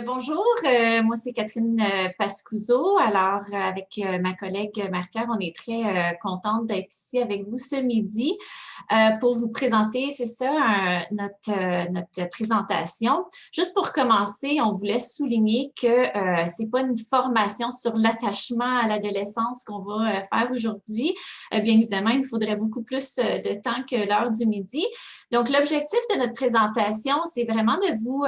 Bonjour, moi c'est Catherine Pascuzzo. Alors, avec ma collègue Marie-Pierre, on est très contente d'être ici avec vous ce midi pour vous présenter, c'est ça, notre présentation. Juste pour commencer, on voulait souligner que c'est pas une formation sur l'attachement à l'adolescence qu'on va faire aujourd'hui. Bien évidemment, il nous faudrait beaucoup plus de temps que l'heure du midi. Donc, l'objectif de notre présentation, c'est vraiment de vous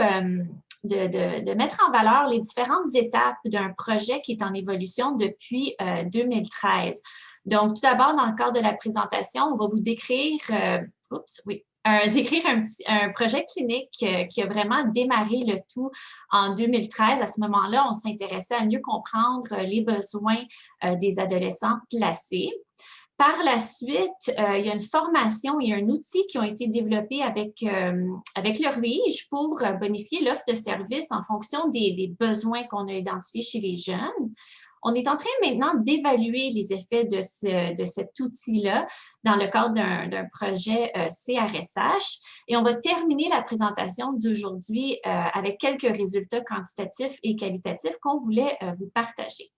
de mettre en valeur les différentes étapes d'un projet qui est en évolution depuis 2013. Donc, tout d'abord, dans le cadre de la présentation, on va vous décrire, décrire un projet clinique qui a vraiment démarré le tout en 2013. À ce moment-là, on s'intéressait à mieux comprendre les besoins des adolescents placés. Par la suite, il y a une formation et un outil qui ont été développés avec le RUIGE pour bonifier l'offre de services en fonction des besoins qu'on a identifiés chez les jeunes. On est en train maintenant d'évaluer les effets de cet outil-là dans le cadre d'un projet CRSH. Et on va terminer la présentation d'aujourd'hui avec quelques résultats quantitatifs et qualitatifs qu'on voulait vous partager.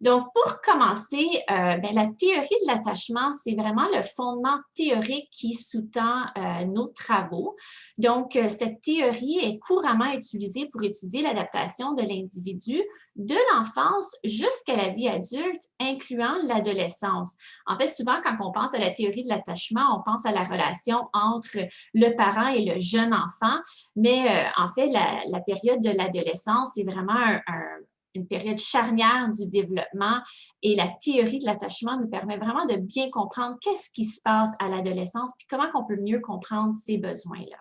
Donc, pour commencer, la théorie de l'attachement, c'est vraiment le fondement théorique qui sous-tend nos travaux. Donc, cette théorie est couramment utilisée pour étudier l'adaptation de l'individu de l'enfance jusqu'à la vie adulte, incluant l'adolescence. En fait, souvent, quand on pense à la théorie de l'attachement, on pense à la relation entre le parent et le jeune enfant, mais en fait, la période de l'adolescence, c'est vraiment une période charnière du développement et la théorie de l'attachement nous permet vraiment de bien comprendre qu'est-ce qui se passe à l'adolescence puis comment on peut mieux comprendre ces besoins-là.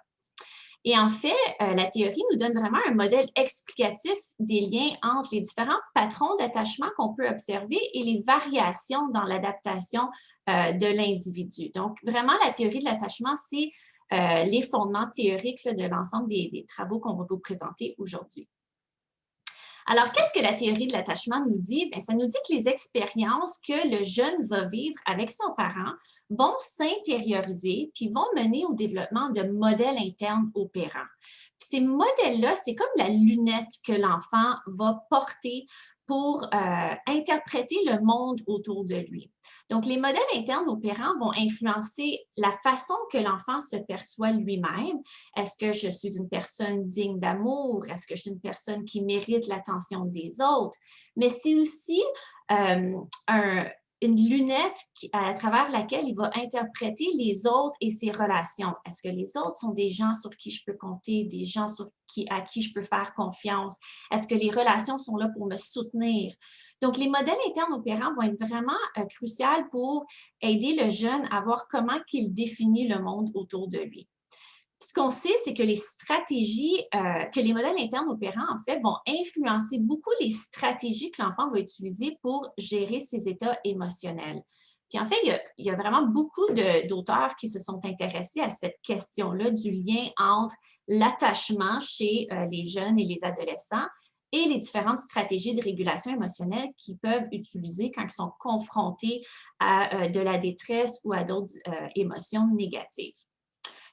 Et en fait, la théorie nous donne vraiment un modèle explicatif des liens entre les différents patrons d'attachement qu'on peut observer et les variations dans l'adaptation de l'individu. Donc, vraiment, la théorie de l'attachement, c'est les fondements théoriques là, de l'ensemble des travaux qu'on va vous présenter aujourd'hui. Alors, qu'est-ce que la théorie de l'attachement nous dit? Bien, ça nous dit que les expériences que le jeune va vivre avec son parent vont s'intérioriser puis vont mener au développement de modèles internes opérants. Puis ces modèles-là, c'est comme la lunette que l'enfant va porter pour interpréter le monde autour de lui. Donc, les modèles internes opérants vont influencer la façon que l'enfant se perçoit lui-même. Est-ce que je suis une personne digne d'amour? Est-ce que je suis une personne qui mérite l'attention des autres? Mais c'est aussi une lunette à travers laquelle il va interpréter les autres et ses relations. Est-ce que les autres sont des gens sur qui je peux compter, des gens à qui je peux faire confiance? Est-ce que les relations sont là pour me soutenir? Donc, les modèles internes opérants vont être vraiment cruciaux pour aider le jeune à voir comment il définit le monde autour de lui. Ce qu'on sait, c'est que les stratégies, que les modèles internes opérants, en fait, vont influencer beaucoup les stratégies que l'enfant va utiliser pour gérer ses états émotionnels. Puis en fait, il y a vraiment beaucoup d'auteurs qui se sont intéressés à cette question-là du lien entre l'attachement chez les jeunes et les adolescents et les différentes stratégies de régulation émotionnelle qu'ils peuvent utiliser quand ils sont confrontés à de la détresse ou à d'autres émotions négatives.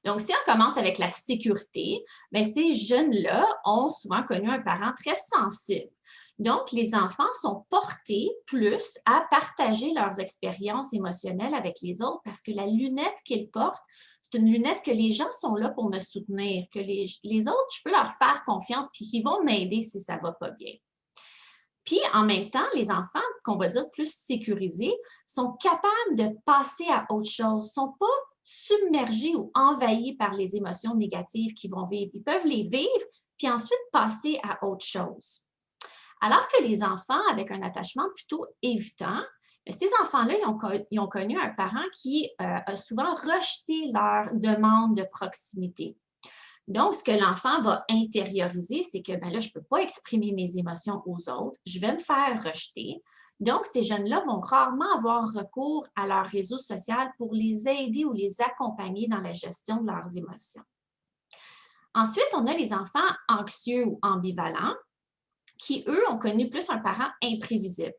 Donc, si on commence avec la sécurité, bien, ces jeunes-là ont souvent connu un parent très sensible. Donc, les enfants sont portés plus à partager leurs expériences émotionnelles avec les autres parce que la lunette qu'ils portent, c'est une lunette que les gens sont là pour me soutenir, que les autres, je peux leur faire confiance puis qu'ils vont m'aider si ça ne va pas bien. Puis, en même temps, les enfants, qu'on va dire plus sécurisés, sont capables de passer à autre chose, ne sont pas submergés ou envahis par les émotions négatives qu'ils vont vivre. Ils peuvent les vivre, puis ensuite passer à autre chose. Alors que les enfants avec un attachement plutôt évitant, ces enfants-là, ils ont connu un parent qui a souvent rejeté leur demande de proximité. Donc, ce que l'enfant va intérioriser, c'est que ben là, je ne peux pas exprimer mes émotions aux autres, je vais me faire rejeter. Donc, ces jeunes-là vont rarement avoir recours à leur réseau social pour les aider ou les accompagner dans la gestion de leurs émotions. Ensuite, on a les enfants anxieux ou ambivalents qui, eux, ont connu plus un parent imprévisible.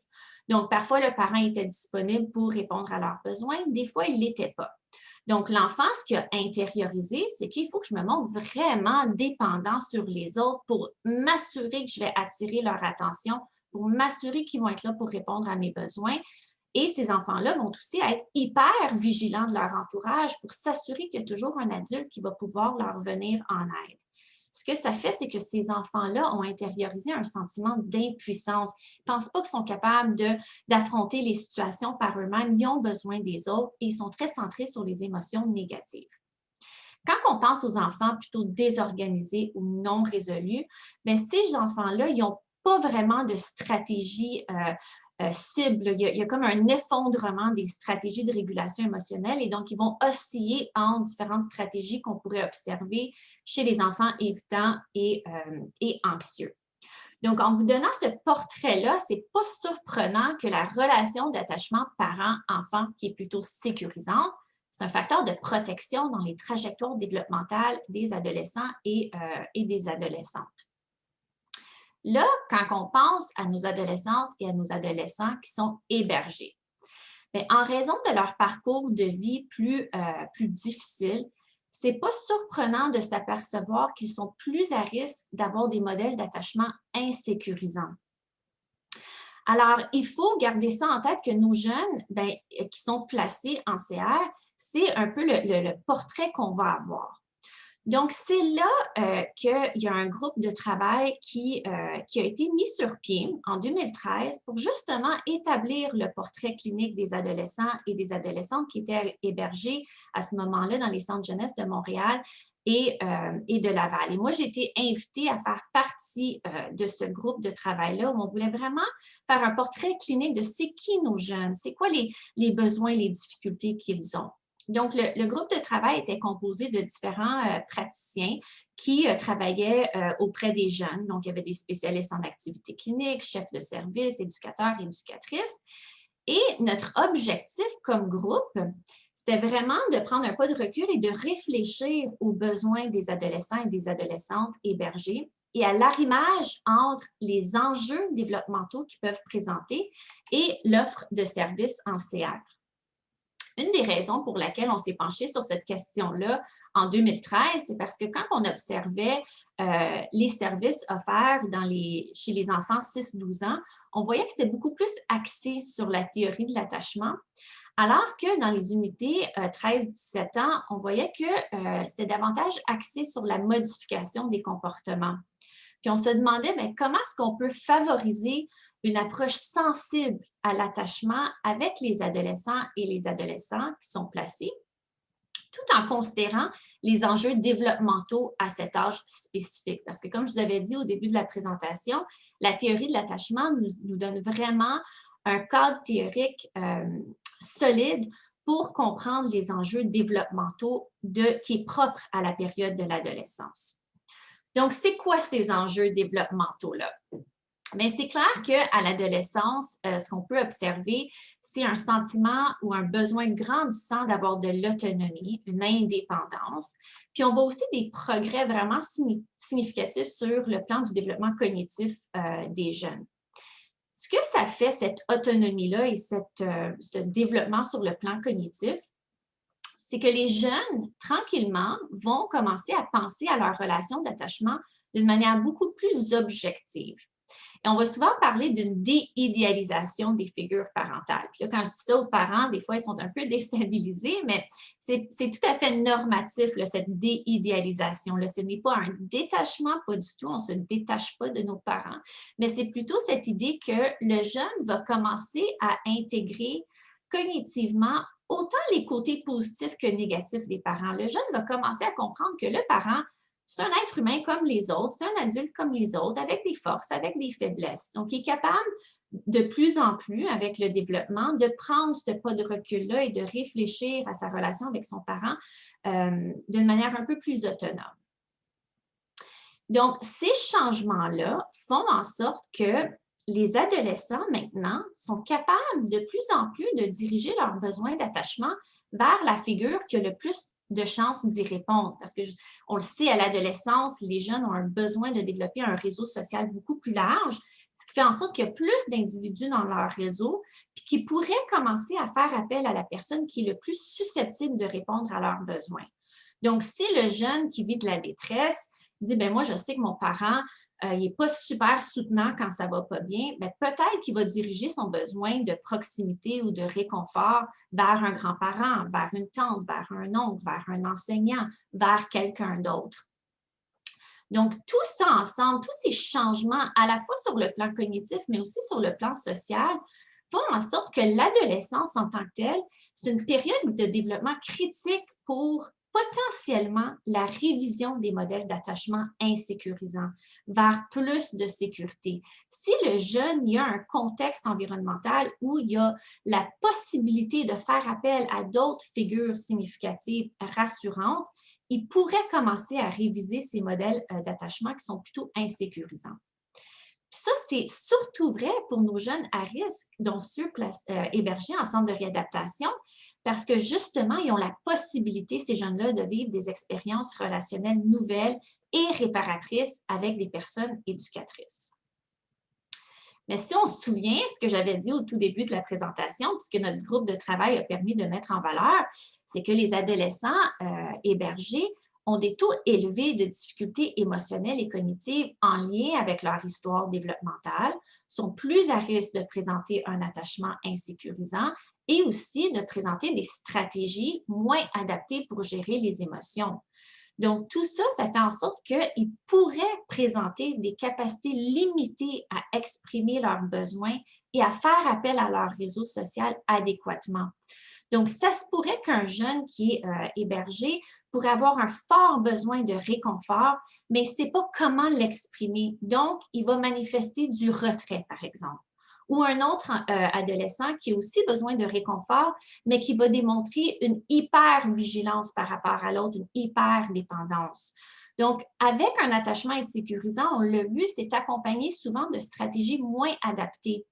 Donc, parfois, le parent était disponible pour répondre à leurs besoins, des fois, il ne l'était pas. Donc, l'enfant, ce qu'il a intériorisé, c'est qu'il faut que je me montre vraiment dépendant sur les autres pour m'assurer que je vais attirer leur attention, pour m'assurer qu'ils vont être là pour répondre à mes besoins. Et ces enfants-là vont aussi être hyper vigilants de leur entourage pour s'assurer qu'il y a toujours un adulte qui va pouvoir leur venir en aide. Ce que ça fait, c'est que ces enfants-là ont intériorisé un sentiment d'impuissance. Ils ne pensent pas qu'ils sont capables d'affronter les situations par eux-mêmes. Ils ont besoin des autres et ils sont très centrés sur les émotions négatives. Quand on pense aux enfants plutôt désorganisés ou non résolus, bien, ces enfants-là, ils n'ont pas vraiment de stratégie cible. Il y a comme un effondrement des stratégies de régulation émotionnelle et donc ils vont osciller entre différentes stratégies qu'on pourrait observer chez les enfants évitants et anxieux. Donc, en vous donnant ce portrait-là, c'est pas surprenant que la relation d'attachement parent-enfant qui est plutôt sécurisante, c'est un facteur de protection dans les trajectoires développementales des adolescents et des adolescentes. Là, quand on pense à nos adolescentes et à nos adolescents qui sont hébergés, bien, en raison de leur parcours de vie plus difficile, c'est pas surprenant de s'apercevoir qu'ils sont plus à risque d'avoir des modèles d'attachement insécurisants. Alors, il faut garder ça en tête que nos jeunes bien, qui sont placés en CR, c'est un peu le portrait qu'on va avoir. Donc, c'est là qu'il y a un groupe de travail qui a été mis sur pied en 2013 pour justement établir le portrait clinique des adolescents et des adolescentes qui étaient hébergés à ce moment-là dans les centres jeunesse de Montréal et de Laval. Et moi, j'ai été invitée à faire partie de ce groupe de travail-là où on voulait vraiment faire un portrait clinique de c'est qui nos jeunes, c'est quoi les besoins, les difficultés qu'ils ont. Donc, le groupe de travail était composé de différents praticiens qui travaillaient auprès des jeunes. Donc, il y avait des spécialistes en activité clinique, chefs de service, éducateurs, éducatrices. Et notre objectif comme groupe, c'était vraiment de prendre un pas de recul et de réfléchir aux besoins des adolescents et des adolescentes hébergés et à l'arrimage entre les enjeux développementaux qu'ils peuvent présenter et l'offre de services en CR. Une des raisons pour laquelle on s'est penché sur cette question-là en 2013, c'est parce que quand on observait les services offerts chez les enfants 6-12 ans, on voyait que c'était beaucoup plus axé sur la théorie de l'attachement, alors que dans les unités 13-17 ans, on voyait que c'était davantage axé sur la modification des comportements. Puis on se demandait bien, comment est-ce qu'on peut favoriser une approche sensible à l'attachement avec les adolescents et les adolescents qui sont placés, tout en considérant les enjeux développementaux à cet âge spécifique. Parce que comme je vous avais dit au début de la présentation, la théorie de l'attachement nous donne vraiment un cadre théorique solide pour comprendre les enjeux développementaux qui est propre à la période de l'adolescence. Donc, c'est quoi ces enjeux développementaux-là? Bien, c'est clair qu'à l'adolescence, ce qu'on peut observer, c'est un sentiment ou un besoin grandissant d'avoir de l'autonomie, une indépendance. Puis, on voit aussi des progrès vraiment significatifs sur le plan du développement cognitif des jeunes. Ce que ça fait, cette autonomie-là et ce développement sur le plan cognitif, c'est que les jeunes, tranquillement, vont commencer à penser à leur relation d'attachement d'une manière beaucoup plus objective. Et on va souvent parler d'une déidéalisation des figures parentales. Puis là, quand je dis ça aux parents, des fois, ils sont un peu déstabilisés, mais c'est tout à fait normatif, là, cette déidéalisation-là. Ce n'est pas un détachement, pas du tout. On ne se détache pas de nos parents, mais c'est plutôt cette idée que le jeune va commencer à intégrer cognitivement autant les côtés positifs que négatifs des parents. Le jeune va commencer à comprendre que le parent, c'est un être humain comme les autres, c'est un adulte comme les autres, avec des forces, avec des faiblesses. Donc, il est capable de plus en plus, avec le développement, de prendre ce pas de recul-là et de réfléchir à sa relation avec son parent d'une manière un peu plus autonome. Donc, ces changements-là font en sorte que les adolescents, maintenant, sont capables de plus en plus de diriger leurs besoins d'attachement vers la figure qui a le plus de chances d'y répondre. Parce que, on le sait, à l'adolescence, les jeunes ont un besoin de développer un réseau social beaucoup plus large. ce qui fait en sorte qu'il y a plus d'individus dans leur réseau, puis qui pourraient commencer à faire appel à la personne qui est le plus susceptible de répondre à leurs besoins. Donc, si le jeune qui vit de la détresse dit, ben moi, je sais que mon parent, il n'est pas super soutenant quand ça va pas bien, ben, peut-être qu'il va diriger son besoin de proximité ou de réconfort vers un grand-parent, vers une tante, vers un oncle, vers un enseignant, vers quelqu'un d'autre. Donc, tout ça ensemble, tous ces changements, à la fois sur le plan cognitif, mais aussi sur le plan social, font en sorte que l'adolescence en tant que telle, c'est une période de développement critique pour potentiellement la révision des modèles d'attachement insécurisants vers plus de sécurité. Si le jeune, il y a un contexte environnemental où il y a la possibilité de faire appel à d'autres figures significatives rassurantes, il pourrait commencer à réviser ces modèles d'attachement qui sont plutôt insécurisants. Puis ça, c'est surtout vrai pour nos jeunes à risque, dont ceux hébergés en centre de réadaptation, parce que justement, ils ont la possibilité, ces jeunes-là, de vivre des expériences relationnelles nouvelles et réparatrices avec des personnes éducatrices. Mais si on se souvient, ce que j'avais dit au tout début de la présentation, puisque notre groupe de travail a permis de mettre en valeur, c'est que les adolescents hébergés ont des taux élevés de difficultés émotionnelles et cognitives en lien avec leur histoire développementale, sont plus à risque de présenter un attachement insécurisant et aussi de présenter des stratégies moins adaptées pour gérer les émotions. Donc, tout ça, ça fait en sorte qu'ils pourraient présenter des capacités limitées à exprimer leurs besoins et à faire appel à leur réseau social adéquatement. Donc, ça se pourrait qu'un jeune qui est hébergé pourrait avoir un fort besoin de réconfort, mais il ne sait pas comment l'exprimer. Donc, il va manifester du retrait, par exemple. Ou un autre adolescent qui a aussi besoin de réconfort, mais qui va démontrer une hyper-vigilance par rapport à l'autre, une hyper-dépendance. Donc, avec un attachement insécurisant, on l'a vu, c'est accompagné souvent de stratégies moins adaptées.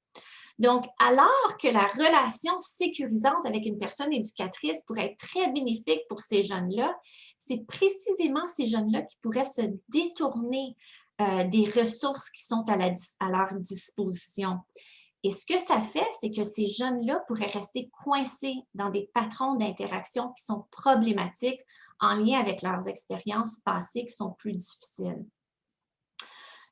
Donc, alors que la relation sécurisante avec une personne éducatrice pourrait être très bénéfique pour ces jeunes-là, c'est précisément ces jeunes-là qui pourraient se détourner des ressources qui sont à leur disposition. Et ce que ça fait, c'est que ces jeunes-là pourraient rester coincés dans des patrons d'interaction qui sont problématiques en lien avec leurs expériences passées qui sont plus difficiles.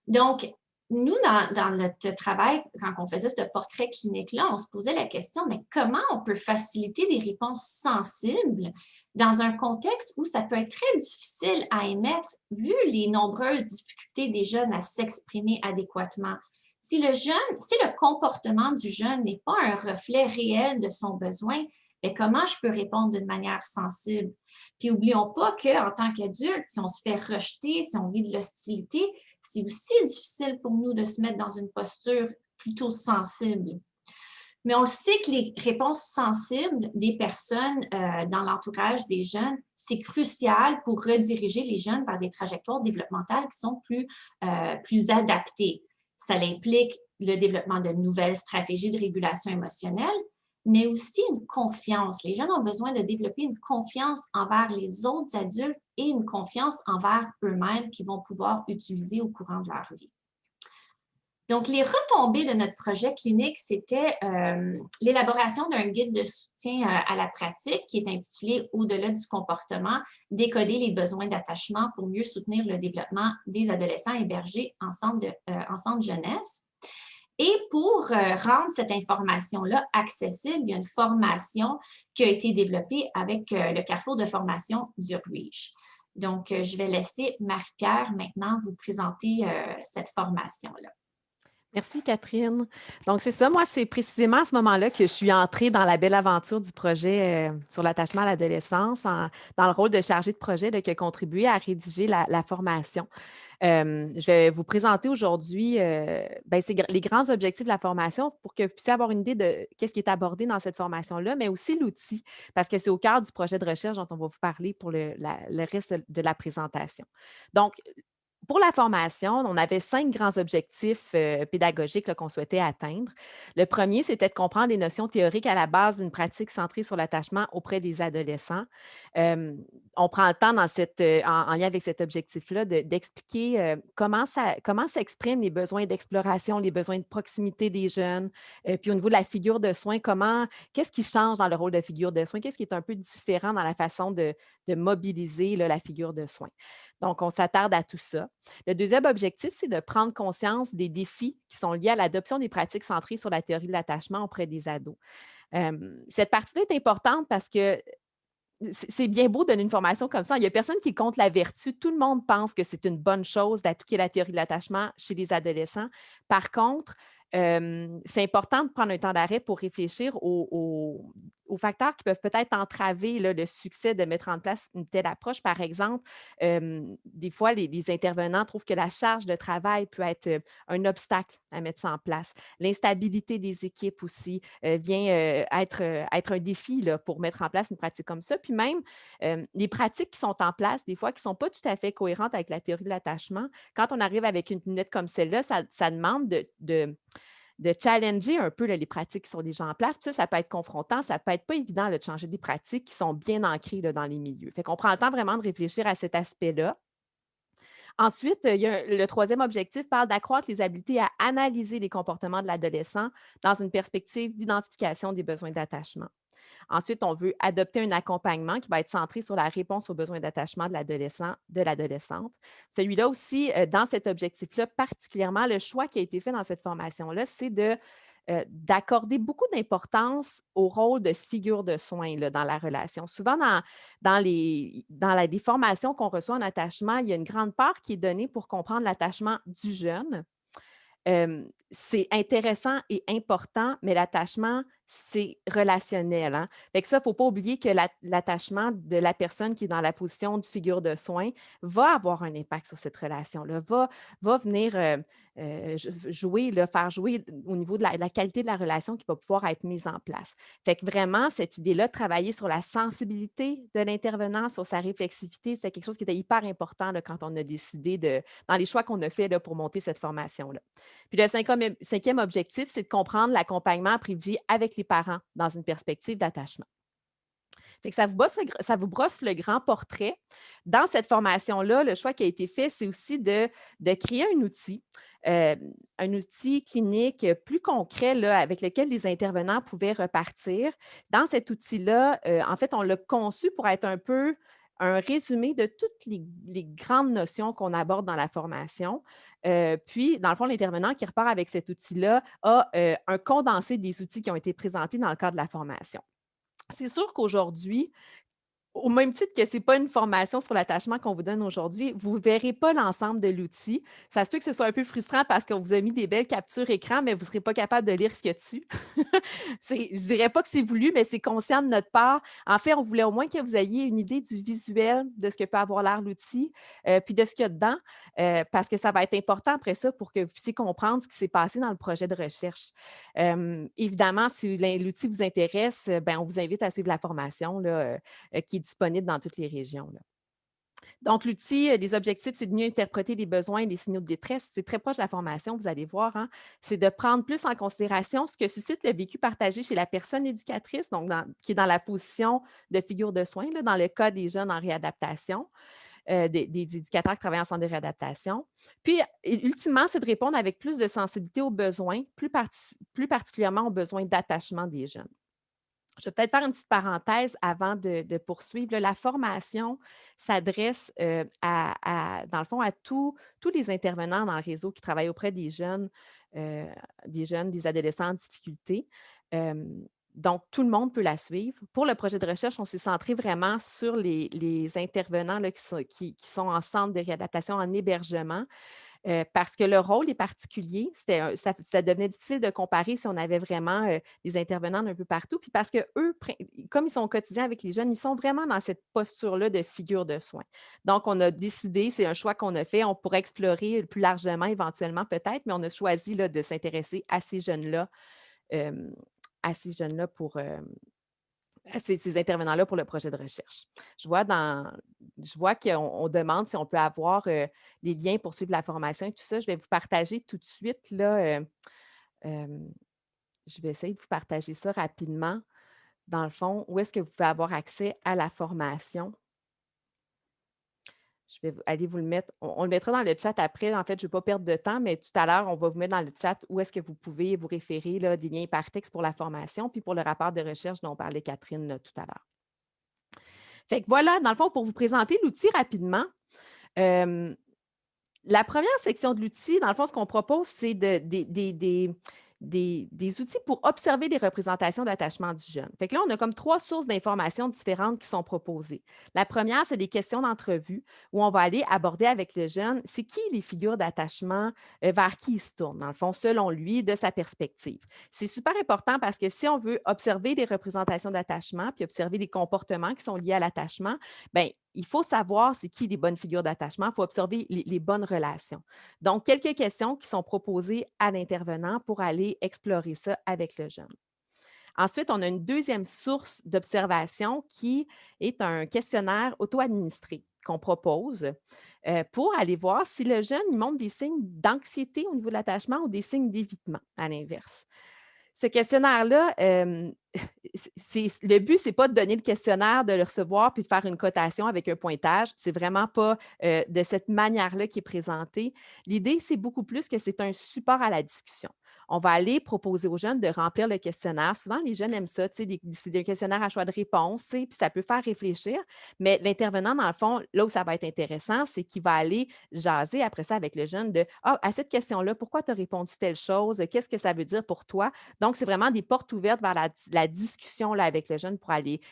Donc, nous, dans notre travail, quand on faisait ce portrait clinique-là, on se posait la question, mais comment on peut faciliter des réponses sensibles dans un contexte où ça peut être très difficile à émettre vu les nombreuses difficultés des jeunes à s'exprimer adéquatement? Si le comportement du jeune n'est pas un reflet réel de son besoin, bien, comment je peux répondre d'une manière sensible? Puis n'oublions pas qu'en tant qu'adulte, si on se fait rejeter, si on vit de l'hostilité, c'est aussi difficile pour nous de se mettre dans une posture plutôt sensible. Mais on le sait que les réponses sensibles des personnes dans l'entourage des jeunes, c'est crucial pour rediriger les jeunes vers des trajectoires développementales qui sont plus adaptées. Ça implique le développement de nouvelles stratégies de régulation émotionnelle, mais aussi une confiance. Les jeunes ont besoin de développer une confiance envers les autres adultes et une confiance envers eux-mêmes qu'ils vont pouvoir utiliser au courant de leur vie. Donc, les retombées de notre projet clinique, c'était l'élaboration d'un guide de soutien à la pratique qui est intitulé Au-delà du comportement, décoder les besoins d'attachement pour mieux soutenir le développement des adolescents hébergés en centre jeunesse. Et pour rendre cette information-là accessible, il y a une formation qui a été développée avec le Carrefour de formation d'Urbridge. Donc, je vais laisser Marie-Pierre maintenant vous présenter cette formation-là. Merci Catherine. Donc c'est ça, moi c'est précisément à ce moment-là que je suis entrée dans la belle aventure du projet sur l'attachement à l'adolescence, dans le rôle de chargée de projet qui a contribué à rédiger la formation. Je vais vous présenter aujourd'hui les grands objectifs de la formation pour que vous puissiez avoir une idée de ce qui est abordé dans cette formation-là, mais aussi l'outil, parce que c'est au cœur du projet de recherche dont on va vous parler pour le reste de la présentation. Donc, Pour la formation, on avait 5 grands objectifs pédagogiques là, qu'on souhaitait atteindre. Le premier, c'était de comprendre les notions théoriques à la base d'une pratique centrée sur l'attachement auprès des adolescents. Euh, on prend le temps en lien avec cet objectif-là d'expliquer comment s'expriment les besoins d'exploration, les besoins de proximité des jeunes. Puis au niveau de la figure de soins, qu'est-ce qui change dans le rôle de figure de soins? Qu'est-ce qui est un peu différent dans la façon de mobiliser là, la figure de soins? Donc, on s'attarde à tout ça. Le deuxième objectif, c'est de prendre conscience des défis qui sont liés à l'adoption des pratiques centrées sur la théorie de l'attachement auprès des ados. Cette partie-là est importante parce que c'est bien beau de donner une formation comme ça. Il n'y a personne qui compte la vertu. Tout le monde pense que c'est une bonne chose d'appliquer la théorie de l'attachement chez les adolescents. Par contre, c'est important de prendre un temps d'arrêt pour réfléchir aux facteurs qui peuvent peut-être entraver là, le succès de mettre en place une telle approche. Par exemple, des fois, les intervenants trouvent que la charge de travail peut être un obstacle à mettre ça en place. L'instabilité des équipes aussi vient être un défi là, pour mettre en place une pratique comme ça. Puis même, les pratiques qui sont en place, des fois, qui ne sont pas tout à fait cohérentes avec la théorie de l'attachement, quand on arrive avec une lunette comme celle-là, ça demande de challenger un peu là, les pratiques qui sont déjà en place. Puis ça peut être confrontant, ça peut être pas évident là, de changer des pratiques qui sont bien ancrées là, dans les milieux. Fait qu'on prend le temps vraiment de réfléchir à cet aspect-là. Ensuite, le troisième objectif parle d'accroître les habiletés à analyser les comportements de l'adolescent dans une perspective d'identification des besoins d'attachement. Ensuite, on veut adopter un accompagnement qui va être centré sur la réponse aux besoins d'attachement de l'adolescent, de l'adolescente. Celui-là aussi, dans cet objectif-là, particulièrement, le choix qui a été fait dans cette formation-là, c'est d'accorder beaucoup d'importance au rôle de figure de soins là, dans la relation. Souvent, dans les formations qu'on reçoit en attachement, il y a une grande part qui est donnée pour comprendre l'attachement du jeune. C'est intéressant et important, mais l'attachement, c'est relationnel, hein. Fait que ça, il ne faut pas oublier que l'attachement de la personne qui est dans la position de figure de soin va avoir un impact sur cette relation-là, va venir jouer, là, faire jouer au niveau de la qualité de la relation qui va pouvoir être mise en place. Fait que vraiment, cette idée-là de travailler sur la sensibilité de l'intervenant, sur sa réflexivité, c'était quelque chose qui était hyper important là, quand on a décidé dans les choix qu'on a fait là, pour monter cette formation-là. Puis le cinquième objectif, c'est de comprendre l'accompagnement privilégié avec les parents dans une perspective d'attachement. Fait que ça vous brosse le grand portrait. Dans cette formation-là, le choix qui a été fait, c'est aussi de créer un outil clinique plus concret là, avec lequel les intervenants pouvaient repartir. Dans cet outil-là, en fait, on l'a conçu pour être un peu un résumé de toutes les grandes notions qu'on aborde dans la formation. Puis, dans le fond, l'intervenant qui repart avec cet outil-là a un condensé des outils qui ont été présentés dans le cadre de la formation. C'est sûr qu'aujourd'hui, au même titre que ce n'est pas une formation sur l'attachement qu'on vous donne aujourd'hui, vous ne verrez pas l'ensemble de l'outil. Ça se peut que ce soit un peu frustrant parce qu'on vous a mis des belles captures écran, mais vous ne serez pas capable de lire ce qu'il y a dessus. Je ne dirais pas que c'est voulu, mais c'est conscient de notre part. En fait, on voulait au moins que vous ayez une idée du visuel de ce que peut avoir l'air l'outil, puis de ce qu'il y a dedans, parce que ça va être important après ça pour que vous puissiez comprendre ce qui s'est passé dans le projet de recherche. Évidemment, si l'outil vous intéresse, ben, on vous invite à suivre la formation là, qui est disponible dans toutes les régions, là. Donc, l'outil, les objectifs, c'est de mieux interpréter les besoins et les signaux de détresse. C'est très proche de la formation, vous allez voir, hein. C'est de prendre plus en considération ce que suscite le vécu partagé chez la personne éducatrice, donc qui est dans la position de figure de soins, là, dans le cas des jeunes en réadaptation, des éducateurs qui travaillent en centre de réadaptation. Puis, ultimement, c'est de répondre avec plus de sensibilité aux besoins, plus particulièrement aux besoins d'attachement des jeunes. Je vais peut-être faire une petite parenthèse avant de poursuivre. Là, la formation s'adresse dans le fond, à tous les intervenants dans le réseau qui travaillent auprès des adolescents en difficulté. Euh, donc, tout le monde peut la suivre. Pour le projet de recherche, on s'est centré vraiment sur les intervenants là, qui sont en centre de réadaptation, en hébergement. Parce que le rôle est particulier. Ça devenait difficile de comparer si on avait vraiment des intervenants d'un peu partout. Puis parce qu'eux, comme ils sont au quotidien avec les jeunes, ils sont vraiment dans cette posture-là de figure de soins. Donc, on a décidé, c'est un choix qu'on a fait, on pourrait explorer plus largement éventuellement peut-être, mais on a choisi là, de s'intéresser à ces jeunes-là pour ces intervenants-là pour le projet de recherche. Je vois, je vois qu'on demande si on peut avoir les liens pour suivre la formation et tout ça. Je vais vous partager tout de suite, là, euh, je vais essayer de vous partager ça rapidement. Dans le fond, où est-ce que vous pouvez avoir accès à la formation? Je vais aller vous le mettre. On le mettra dans le chat après. En fait, je ne vais pas perdre de temps, mais tout à l'heure, on va vous mettre dans le chat où est-ce que vous pouvez vous référer là, des liens par texte pour la formation, puis pour le rapport de recherche dont parlait Catherine là, tout à l'heure. Fait que voilà, dans le fond, pour vous présenter l'outil rapidement, la première section de l'outil, dans le fond, ce qu'on propose, c'est des outils pour observer les représentations d'attachement du jeune. Fait que là, on a comme 3 sources d'informations différentes qui sont proposées. La première, c'est des questions d'entrevue où on va aller aborder avec le jeune, c'est qui les figures d'attachement, vers qui il se tourne, dans le fond, selon lui, de sa perspective. C'est super important parce que si on veut observer les représentations d'attachement puis observer les comportements qui sont liés à l'attachement, bien, il faut savoir c'est qui les bonnes figures d'attachement, il faut observer les bonnes relations. Donc, quelques questions qui sont proposées à l'intervenant pour aller explorer ça avec le jeune. Ensuite, on a une deuxième source d'observation qui est un questionnaire auto-administré qu'on propose pour aller voir si le jeune il montre des signes d'anxiété au niveau de l'attachement ou des signes d'évitement, à l'inverse. Ce questionnaire-là, le but, ce n'est pas de donner le questionnaire, de le recevoir puis de faire une cotation avec un pointage. C'est vraiment pas de cette manière-là qui est présenté. L'idée, c'est beaucoup plus que c'est un support à la discussion. On va aller proposer aux jeunes de remplir le questionnaire. Souvent, les jeunes aiment ça, c'est des questionnaires à choix de réponse, puis ça peut faire réfléchir. Mais l'intervenant, dans le fond, là où ça va être intéressant, c'est qu'il va aller jaser après ça avec le jeune de « Ah, à cette question-là, pourquoi tu as répondu telle chose? Qu'est-ce que ça veut dire pour toi? » Donc, c'est vraiment des portes ouvertes vers la discussion là, avec le jeune pour aller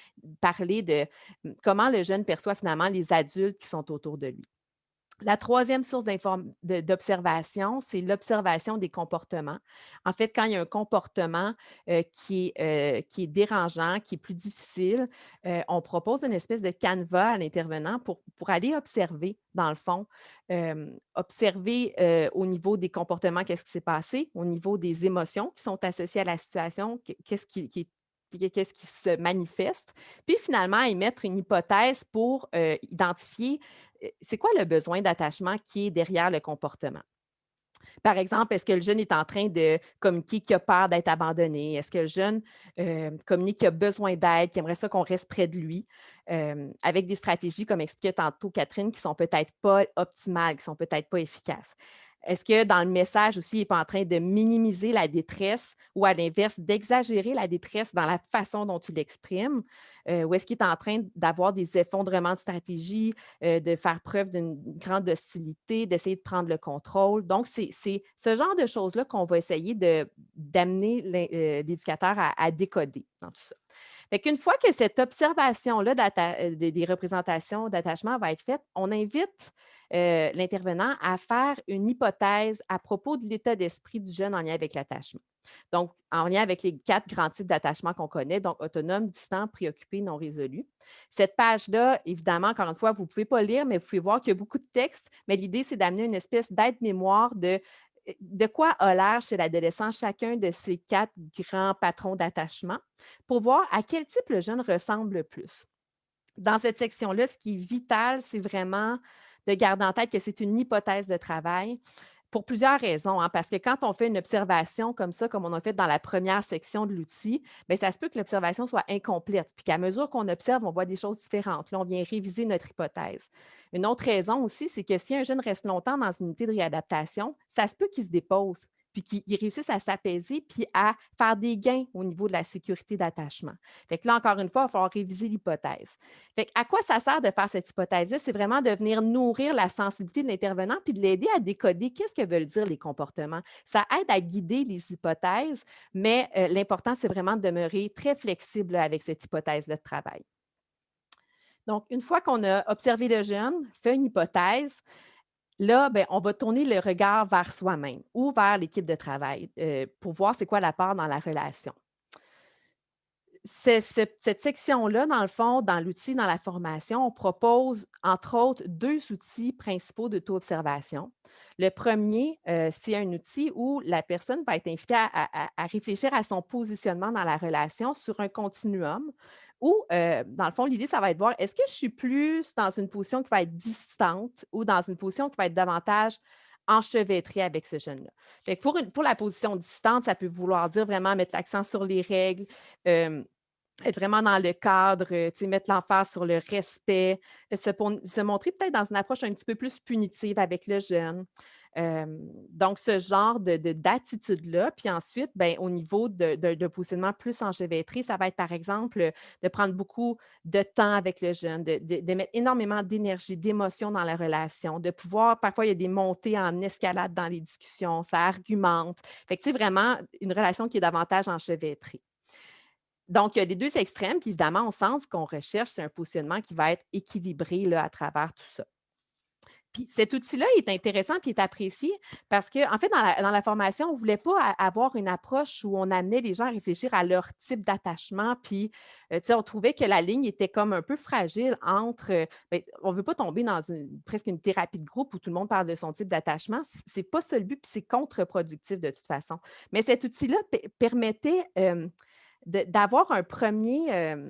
parler de comment le jeune perçoit finalement les adultes qui sont autour de lui. La troisième source d'observation, c'est l'observation des comportements. En fait, quand il y a un comportement qui est dérangeant, qui est plus difficile, on propose une espèce de canevas à l'intervenant pour aller observer, dans le fond, observer au niveau des comportements, qu'est-ce qui s'est passé, au niveau des émotions qui sont associées à la situation, qu'est-ce qui se manifeste, puis finalement émettre une hypothèse pour identifier c'est quoi le besoin d'attachement qui est derrière le comportement. Par exemple, est-ce que le jeune est en train de communiquer qu'il a peur d'être abandonné? Est-ce que le jeune communique qu'il a besoin d'aide, qu'il aimerait ça qu'on reste près de lui, avec des stratégies, comme expliquait tantôt Catherine, qui ne sont peut-être pas optimales, qui ne sont peut-être pas efficaces? Est-ce que dans le message aussi, il n'est pas en train de minimiser la détresse ou à l'inverse, d'exagérer la détresse dans la façon dont il l'exprime? Ou est-ce qu'il est en train d'avoir des effondrements de stratégie, de faire preuve d'une grande hostilité, d'essayer de prendre le contrôle? Donc, c'est ce genre de choses-là qu'on va essayer d'amener l'éducateur à décoder dans tout ça. Fait qu'une fois que cette observation-là des représentations d'attachement va être faite, on invite l'intervenant à faire une hypothèse à propos de l'état d'esprit du jeune en lien avec l'attachement. Donc, en lien avec les 4 grands types d'attachement qu'on connaît, donc autonome, distant, préoccupé, non résolu. Cette page-là, évidemment, encore une fois, vous ne pouvez pas lire, mais vous pouvez voir qu'il y a beaucoup de texte, mais l'idée, c'est d'amener une espèce d'aide-mémoire de quoi a l'air chez l'adolescent chacun de ces 4 grands patrons d'attachement pour voir à quel type le jeune ressemble le plus. Dans cette section-là, ce qui est vital, c'est vraiment de garder en tête que c'est une hypothèse de travail pour plusieurs raisons, hein, parce que quand on fait une observation comme ça, comme on a fait dans la première section de l'outil, bien, ça se peut que l'observation soit incomplète, puis qu'à mesure qu'on observe, on voit des choses différentes. Là, on vient réviser notre hypothèse. Une autre raison aussi, c'est que si un jeune reste longtemps dans une unité de réadaptation, ça se peut qu'il se dépose, puis qu'il réussisse à s'apaiser, puis à faire des gains au niveau de la sécurité d'attachement. Fait que là, encore une fois, il va falloir réviser l'hypothèse. Fait que à quoi ça sert de faire cette hypothèse-là? C'est vraiment de venir nourrir la sensibilité de l'intervenant puis de l'aider à décoder qu'est-ce que veulent dire les comportements. Ça aide à guider les hypothèses, mais l'important, c'est vraiment de demeurer très flexible là, avec cette hypothèse-là de travail. Donc, une fois qu'on a observé le jeune, fait une hypothèse, là, bien, on va tourner le regard vers soi-même ou vers l'équipe de travail pour voir c'est quoi la part dans la relation. Cette section-là, dans le fond, dans l'outil, dans la formation, on propose, entre autres, 2 outils principaux d'auto-observation. Le premier, c'est un outil où la personne va être invitée à réfléchir à son positionnement dans la relation sur un continuum Ou, dans le fond, l'idée, ça va être de voir, est-ce que je suis plus dans une position qui va être distante ou dans une position qui va être davantage enchevêtrée avec ce jeune-là? Fait que pour la position distante, ça peut vouloir dire vraiment mettre l'accent sur les règles, hem, être vraiment dans le cadre, tu sais, mettre l'emphase sur le respect, se montrer peut-être dans une approche un petit peu plus punitive avec le jeune. Donc ce genre d'attitude-là. Puis ensuite, ben, au niveau de positionnement plus enchevêtré, ça va être, par exemple, de prendre beaucoup de temps avec le jeune, de mettre énormément d'énergie, d'émotion dans la relation, de pouvoir parfois, il y a des montées en escalade dans les discussions, ça argumente. Fait que, tu sais, vraiment une relation qui est davantage enchevêtrée. Donc, il y a les 2 extrêmes, puis évidemment, on sent ce qu'on recherche, c'est un positionnement qui va être équilibré là, à travers tout ça. Puis cet outil-là est intéressant puis est apprécié parce qu'en fait, dans la formation, on ne voulait pas avoir une approche où on amenait les gens à réfléchir à leur type d'attachement. Puis, tu sais, on trouvait que la ligne était comme un peu fragile entre, ben, on ne veut pas tomber dans presque une thérapie de groupe où tout le monde parle de son type d'attachement. C'est pas ça le but, puis c'est contre-productif de toute façon. Mais cet outil-là permettait d'avoir un premier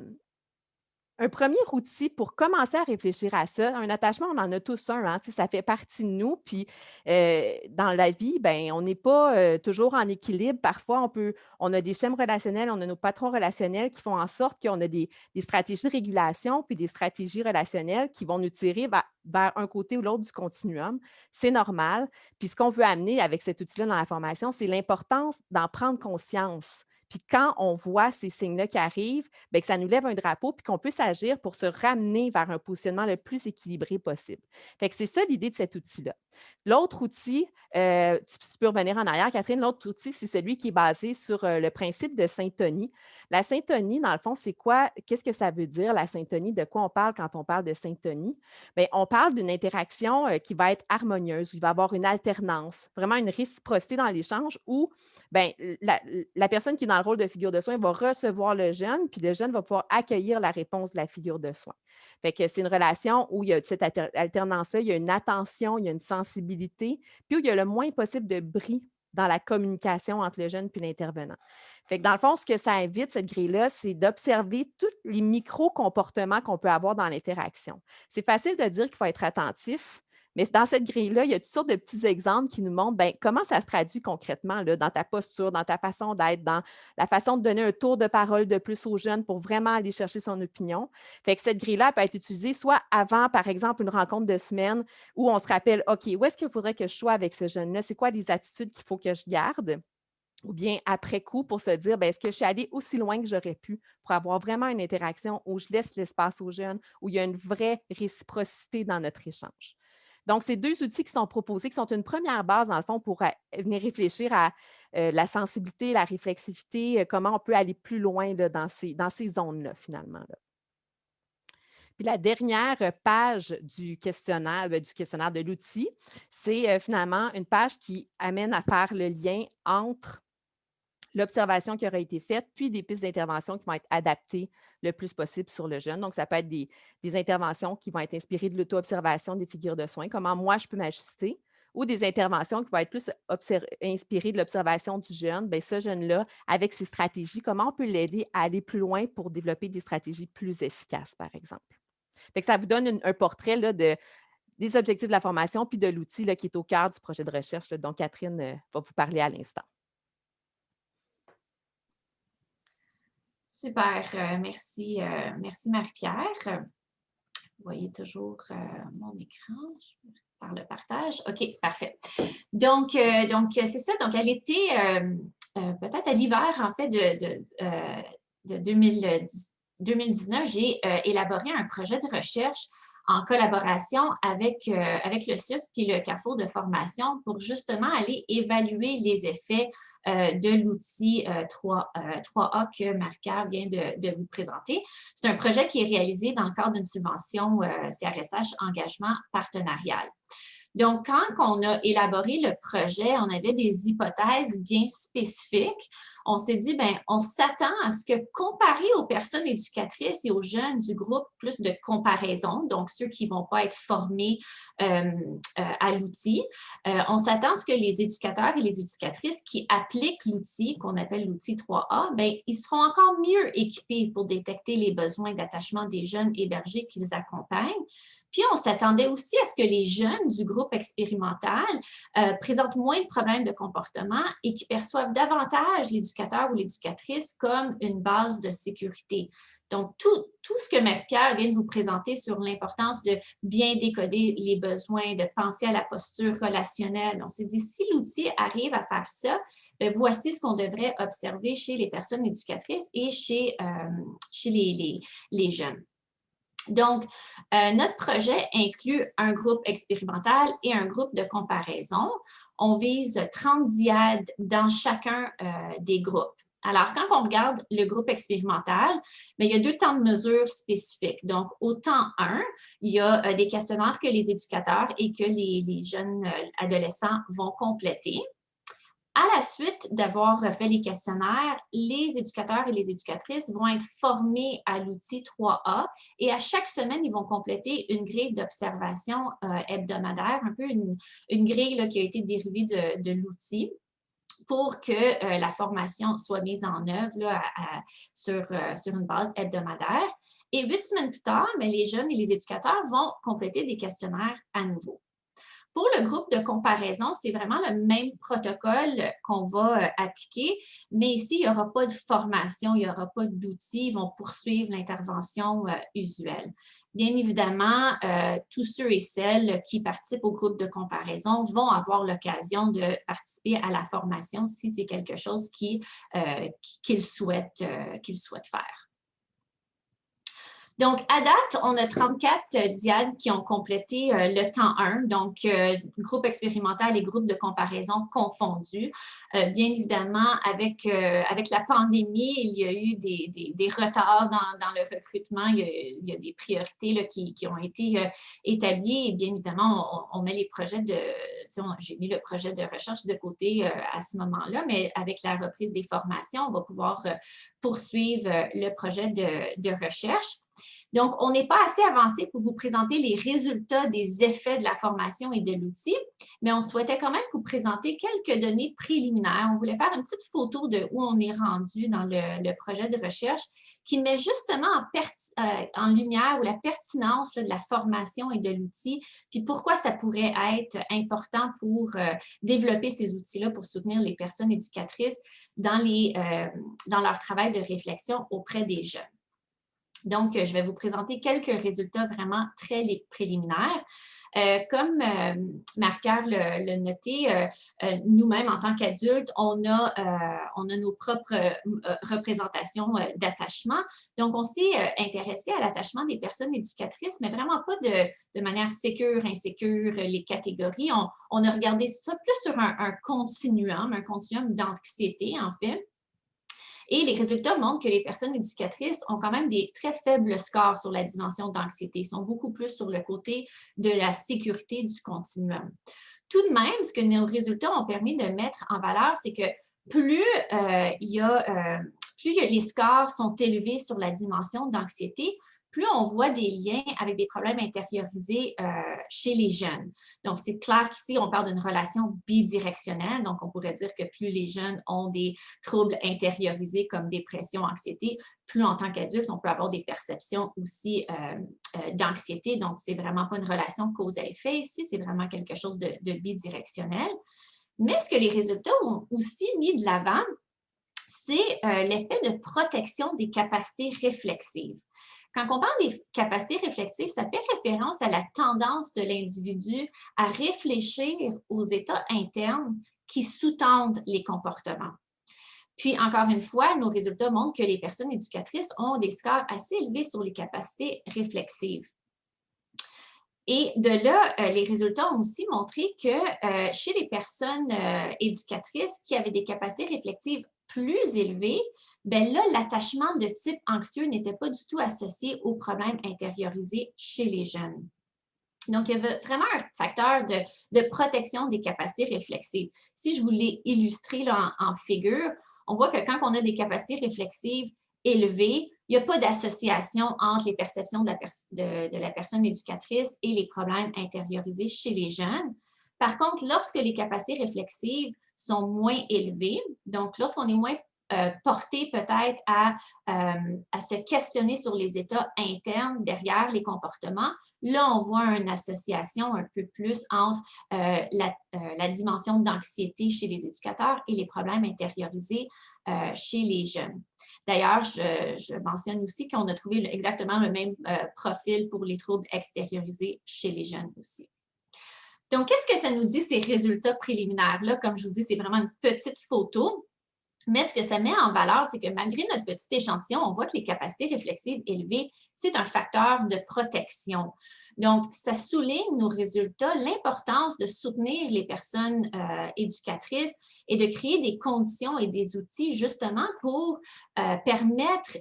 outil pour commencer à réfléchir à ça. Un attachement, on en a tous un, hein, tu sais, ça fait partie de nous. Puis dans la vie, ben, on n'est pas toujours en équilibre. Parfois, on a des schèmes relationnels, on a nos patrons relationnels qui font en sorte qu'on a des stratégies de régulation puis des stratégies relationnelles qui vont nous tirer vers un côté ou l'autre du continuum. C'est normal. Puis ce qu'on veut amener avec cet outil-là dans la formation, c'est l'importance d'en prendre conscience. Puis quand on voit ces signes-là qui arrivent, bien, que ça nous lève un drapeau puis qu'on puisse agir pour se ramener vers un positionnement le plus équilibré possible. Fait que c'est ça l'idée de cet outil-là. L'autre outil, tu peux revenir en arrière, Catherine, l'autre outil, c'est celui qui est basé sur le principe de syntonie. La syntonie, dans le fond, c'est quoi? Qu'est-ce que ça veut dire, la syntonie? De quoi on parle quand on parle de syntonie? Bien, on parle d'une interaction qui va être harmonieuse, où il va y avoir une alternance, vraiment une réciprocité dans l'échange où bien, la personne qui est dans le rôle de figure de soin va recevoir le jeune, puis le jeune va pouvoir accueillir la réponse de la figure de soin. Fait que c'est une relation où il y a cette alternance-là, il y a une attention, il y a une sensibilité, puis où il y a le moins possible de bris dans la communication entre le jeune et l'intervenant. Fait que dans le fond, ce que ça invite, cette grille-là, c'est d'observer tous les micro-comportements qu'on peut avoir dans l'interaction. C'est facile de dire qu'il faut être attentif, mais dans cette grille-là, il y a toutes sortes de petits exemples qui nous montrent bien, comment ça se traduit concrètement là, dans ta posture, dans ta façon d'être, dans la façon de donner un tour de parole de plus aux jeunes pour vraiment aller chercher son opinion. Fait que cette grille-là peut être utilisée soit avant, par exemple, une rencontre de semaine où on se rappelle, OK, où est-ce qu'il faudrait que je sois avec ce jeune-là? C'est quoi les attitudes qu'il faut que je garde? Ou bien après coup pour se dire, bien, est-ce que je suis allée aussi loin que j'aurais pu pour avoir vraiment une interaction où je laisse l'espace aux jeunes, où il y a une vraie réciprocité dans notre échange. Donc, ces 2 outils qui sont proposés, qui sont une première base, dans le fond, pour venir réfléchir à la sensibilité, la réflexivité, comment on peut aller plus loin là, dans ces zones-là, finalement. Là. Puis la dernière page du questionnaire de l'outil, c'est finalement une page qui amène à faire le lien entre l'observation qui aura été faite, puis des pistes d'intervention qui vont être adaptées le plus possible sur le jeune. Donc, ça peut être des interventions qui vont être inspirées de l'auto-observation des figures de soins, comment moi je peux m'ajuster, ou des interventions qui vont être plus inspirées de l'observation du jeune. Bien, ce jeune-là, avec ses stratégies, comment on peut l'aider à aller plus loin pour développer des stratégies plus efficaces, par exemple. Fait que ça vous donne un portrait là, des objectifs de la formation puis de l'outil là, qui est au cœur du projet de recherche là, dont Catherine va vous parler à l'instant. Super, merci, merci Marie-Pierre. Vous voyez toujours mon écran par le partage. OK, parfait. Donc c'est ça. Donc, à l'été, peut-être à l'hiver, en fait, de 2019, j'ai élaboré un projet de recherche en collaboration avec le CIUSP, qui est le Carrefour de formation, pour justement aller évaluer les effets de l'outil 3A que Marie-Pierre vient de vous présenter. C'est un projet qui est réalisé dans le cadre d'une subvention CRSH Engagement partenarial. Donc, quand on a élaboré le projet, on avait des hypothèses bien spécifiques. On s'est dit, bien, on s'attend à ce que, comparé aux personnes éducatrices et aux jeunes du groupe plus de comparaison, donc ceux qui ne vont pas être formés à l'outil, on s'attend à ce que les éducateurs et les éducatrices qui appliquent l'outil, qu'on appelle l'outil 3A, bien, ils seront encore mieux équipés pour détecter les besoins d'attachement des jeunes hébergés qu'ils accompagnent. Puis, on s'attendait aussi à ce que les jeunes du groupe expérimental présentent moins de problèmes de comportement et qui perçoivent davantage l'éducateur ou l'éducatrice comme une base de sécurité. Donc, tout ce que Marie-Pierre vient de vous présenter sur l'importance de bien décoder les besoins, de penser à la posture relationnelle, on s'est dit, si l'outil arrive à faire ça, bien, voici ce qu'on devrait observer chez les personnes éducatrices et chez les jeunes. Donc, notre projet inclut un groupe expérimental et un groupe de comparaison. On vise 30 diades dans chacun des groupes. Alors, quand on regarde le groupe expérimental, bien, il y a 2 temps de mesure spécifiques. Donc, au temps 1, il y a des questionnaires que les éducateurs et que les jeunes adolescents vont compléter. À la suite d'avoir fait les questionnaires, les éducateurs et les éducatrices vont être formés à l'outil 3A et à chaque semaine, ils vont compléter une grille d'observation hebdomadaire, un peu une grille là, qui a été dérivée de l'outil pour que la formation soit mise en œuvre là, sur une base hebdomadaire. Et 8 semaines plus tard, bien, les jeunes et les éducateurs vont compléter des questionnaires à nouveau. Pour le groupe de comparaison, c'est vraiment le même protocole qu'on va appliquer, mais ici, il n'y aura pas de formation, il n'y aura pas d'outils, ils vont poursuivre l'intervention usuelle. Bien évidemment, tous ceux et celles qui participent au groupe de comparaison vont avoir l'occasion de participer à la formation si c'est quelque chose qu'ils souhaitent faire. Donc, à date, on a 34 diades qui ont complété le temps 1, donc groupe expérimental et groupe de comparaison confondus. Bien évidemment, avec la pandémie, il y a eu des retards dans le recrutement. Il y a des priorités là, qui ont été établies. Et bien évidemment, on met les projets j'ai mis le projet de recherche de côté à ce moment-là, mais avec la reprise des formations, on va pouvoir poursuivre le projet de recherche. Donc, on n'est pas assez avancé pour vous présenter les résultats des effets de la formation et de l'outil, mais on souhaitait quand même vous présenter quelques données préliminaires. On voulait faire une petite photo de où on est rendu dans le projet de recherche qui met justement en lumière la pertinence là, de la formation et de l'outil, puis pourquoi ça pourrait être important pour développer ces outils-là pour soutenir les personnes éducatrices dans leur travail de réflexion auprès des jeunes. Donc, je vais vous présenter quelques résultats vraiment très préliminaires. Comme Marie-Pierre l'a noté, nous-mêmes, en tant qu'adultes, on a nos propres représentations d'attachement. Donc, on s'est intéressé à l'attachement des personnes éducatrices, mais vraiment pas de manière sécure, insécure, les catégories. On a regardé ça plus sur un continuum d'anxiété, en fait. Et les résultats montrent que les personnes éducatrices ont quand même des très faibles scores sur la dimension d'anxiété. Ils sont beaucoup plus sur le côté de la sécurité du continuum. Tout de même, ce que nos résultats ont permis de mettre en valeur, c'est que plus les scores sont élevés sur la dimension d'anxiété, plus on voit des liens avec des problèmes intériorisés chez les jeunes. Donc, c'est clair qu'ici, on parle d'une relation bidirectionnelle. Donc, on pourrait dire que plus les jeunes ont des troubles intériorisés comme dépression, anxiété, plus en tant qu'adulte, on peut avoir des perceptions aussi d'anxiété. Donc, c'est vraiment pas une relation cause à effet ici, c'est vraiment quelque chose de bidirectionnel. Mais ce que les résultats ont aussi mis de l'avant, c'est l'effet de protection des capacités réflexives. Quand on parle des capacités réflexives, ça fait référence à la tendance de l'individu à réfléchir aux états internes qui sous-tendent les comportements. Puis, encore une fois, nos résultats montrent que les personnes éducatrices ont des scores assez élevés sur les capacités réflexives. Et de là, les résultats ont aussi montré que chez les personnes éducatrices qui avaient des capacités réflexives plus élevées, bien là, l'attachement de type anxieux n'était pas du tout associé aux problèmes intériorisés chez les jeunes. Donc, il y avait vraiment un facteur de protection des capacités réflexives. Si je voulais illustrer là, en figure, on voit que quand on a des capacités réflexives élevées, il n'y a pas d'association entre les perceptions de la personne éducatrice et les problèmes intériorisés chez les jeunes. Par contre, lorsque les capacités réflexives sont moins élevées, donc lorsqu'on est moins porté peut-être à se questionner sur les états internes derrière les comportements, là, on voit une association un peu plus entre la dimension d'anxiété chez les éducateurs et les problèmes intériorisés chez les jeunes. D'ailleurs, je mentionne aussi qu'on a trouvé exactement le même profil pour les troubles extériorisés chez les jeunes aussi. Donc, qu'est-ce que ça nous dit, ces résultats préliminaires-là? Comme je vous dis, c'est vraiment une petite photo. Mais ce que ça met en valeur, c'est que malgré notre petit échantillon, on voit que les capacités réflexives élevées, c'est un facteur de protection. Donc, ça souligne nos résultats, l'importance de soutenir les personnes éducatrices et de créer des conditions et des outils justement pour permettre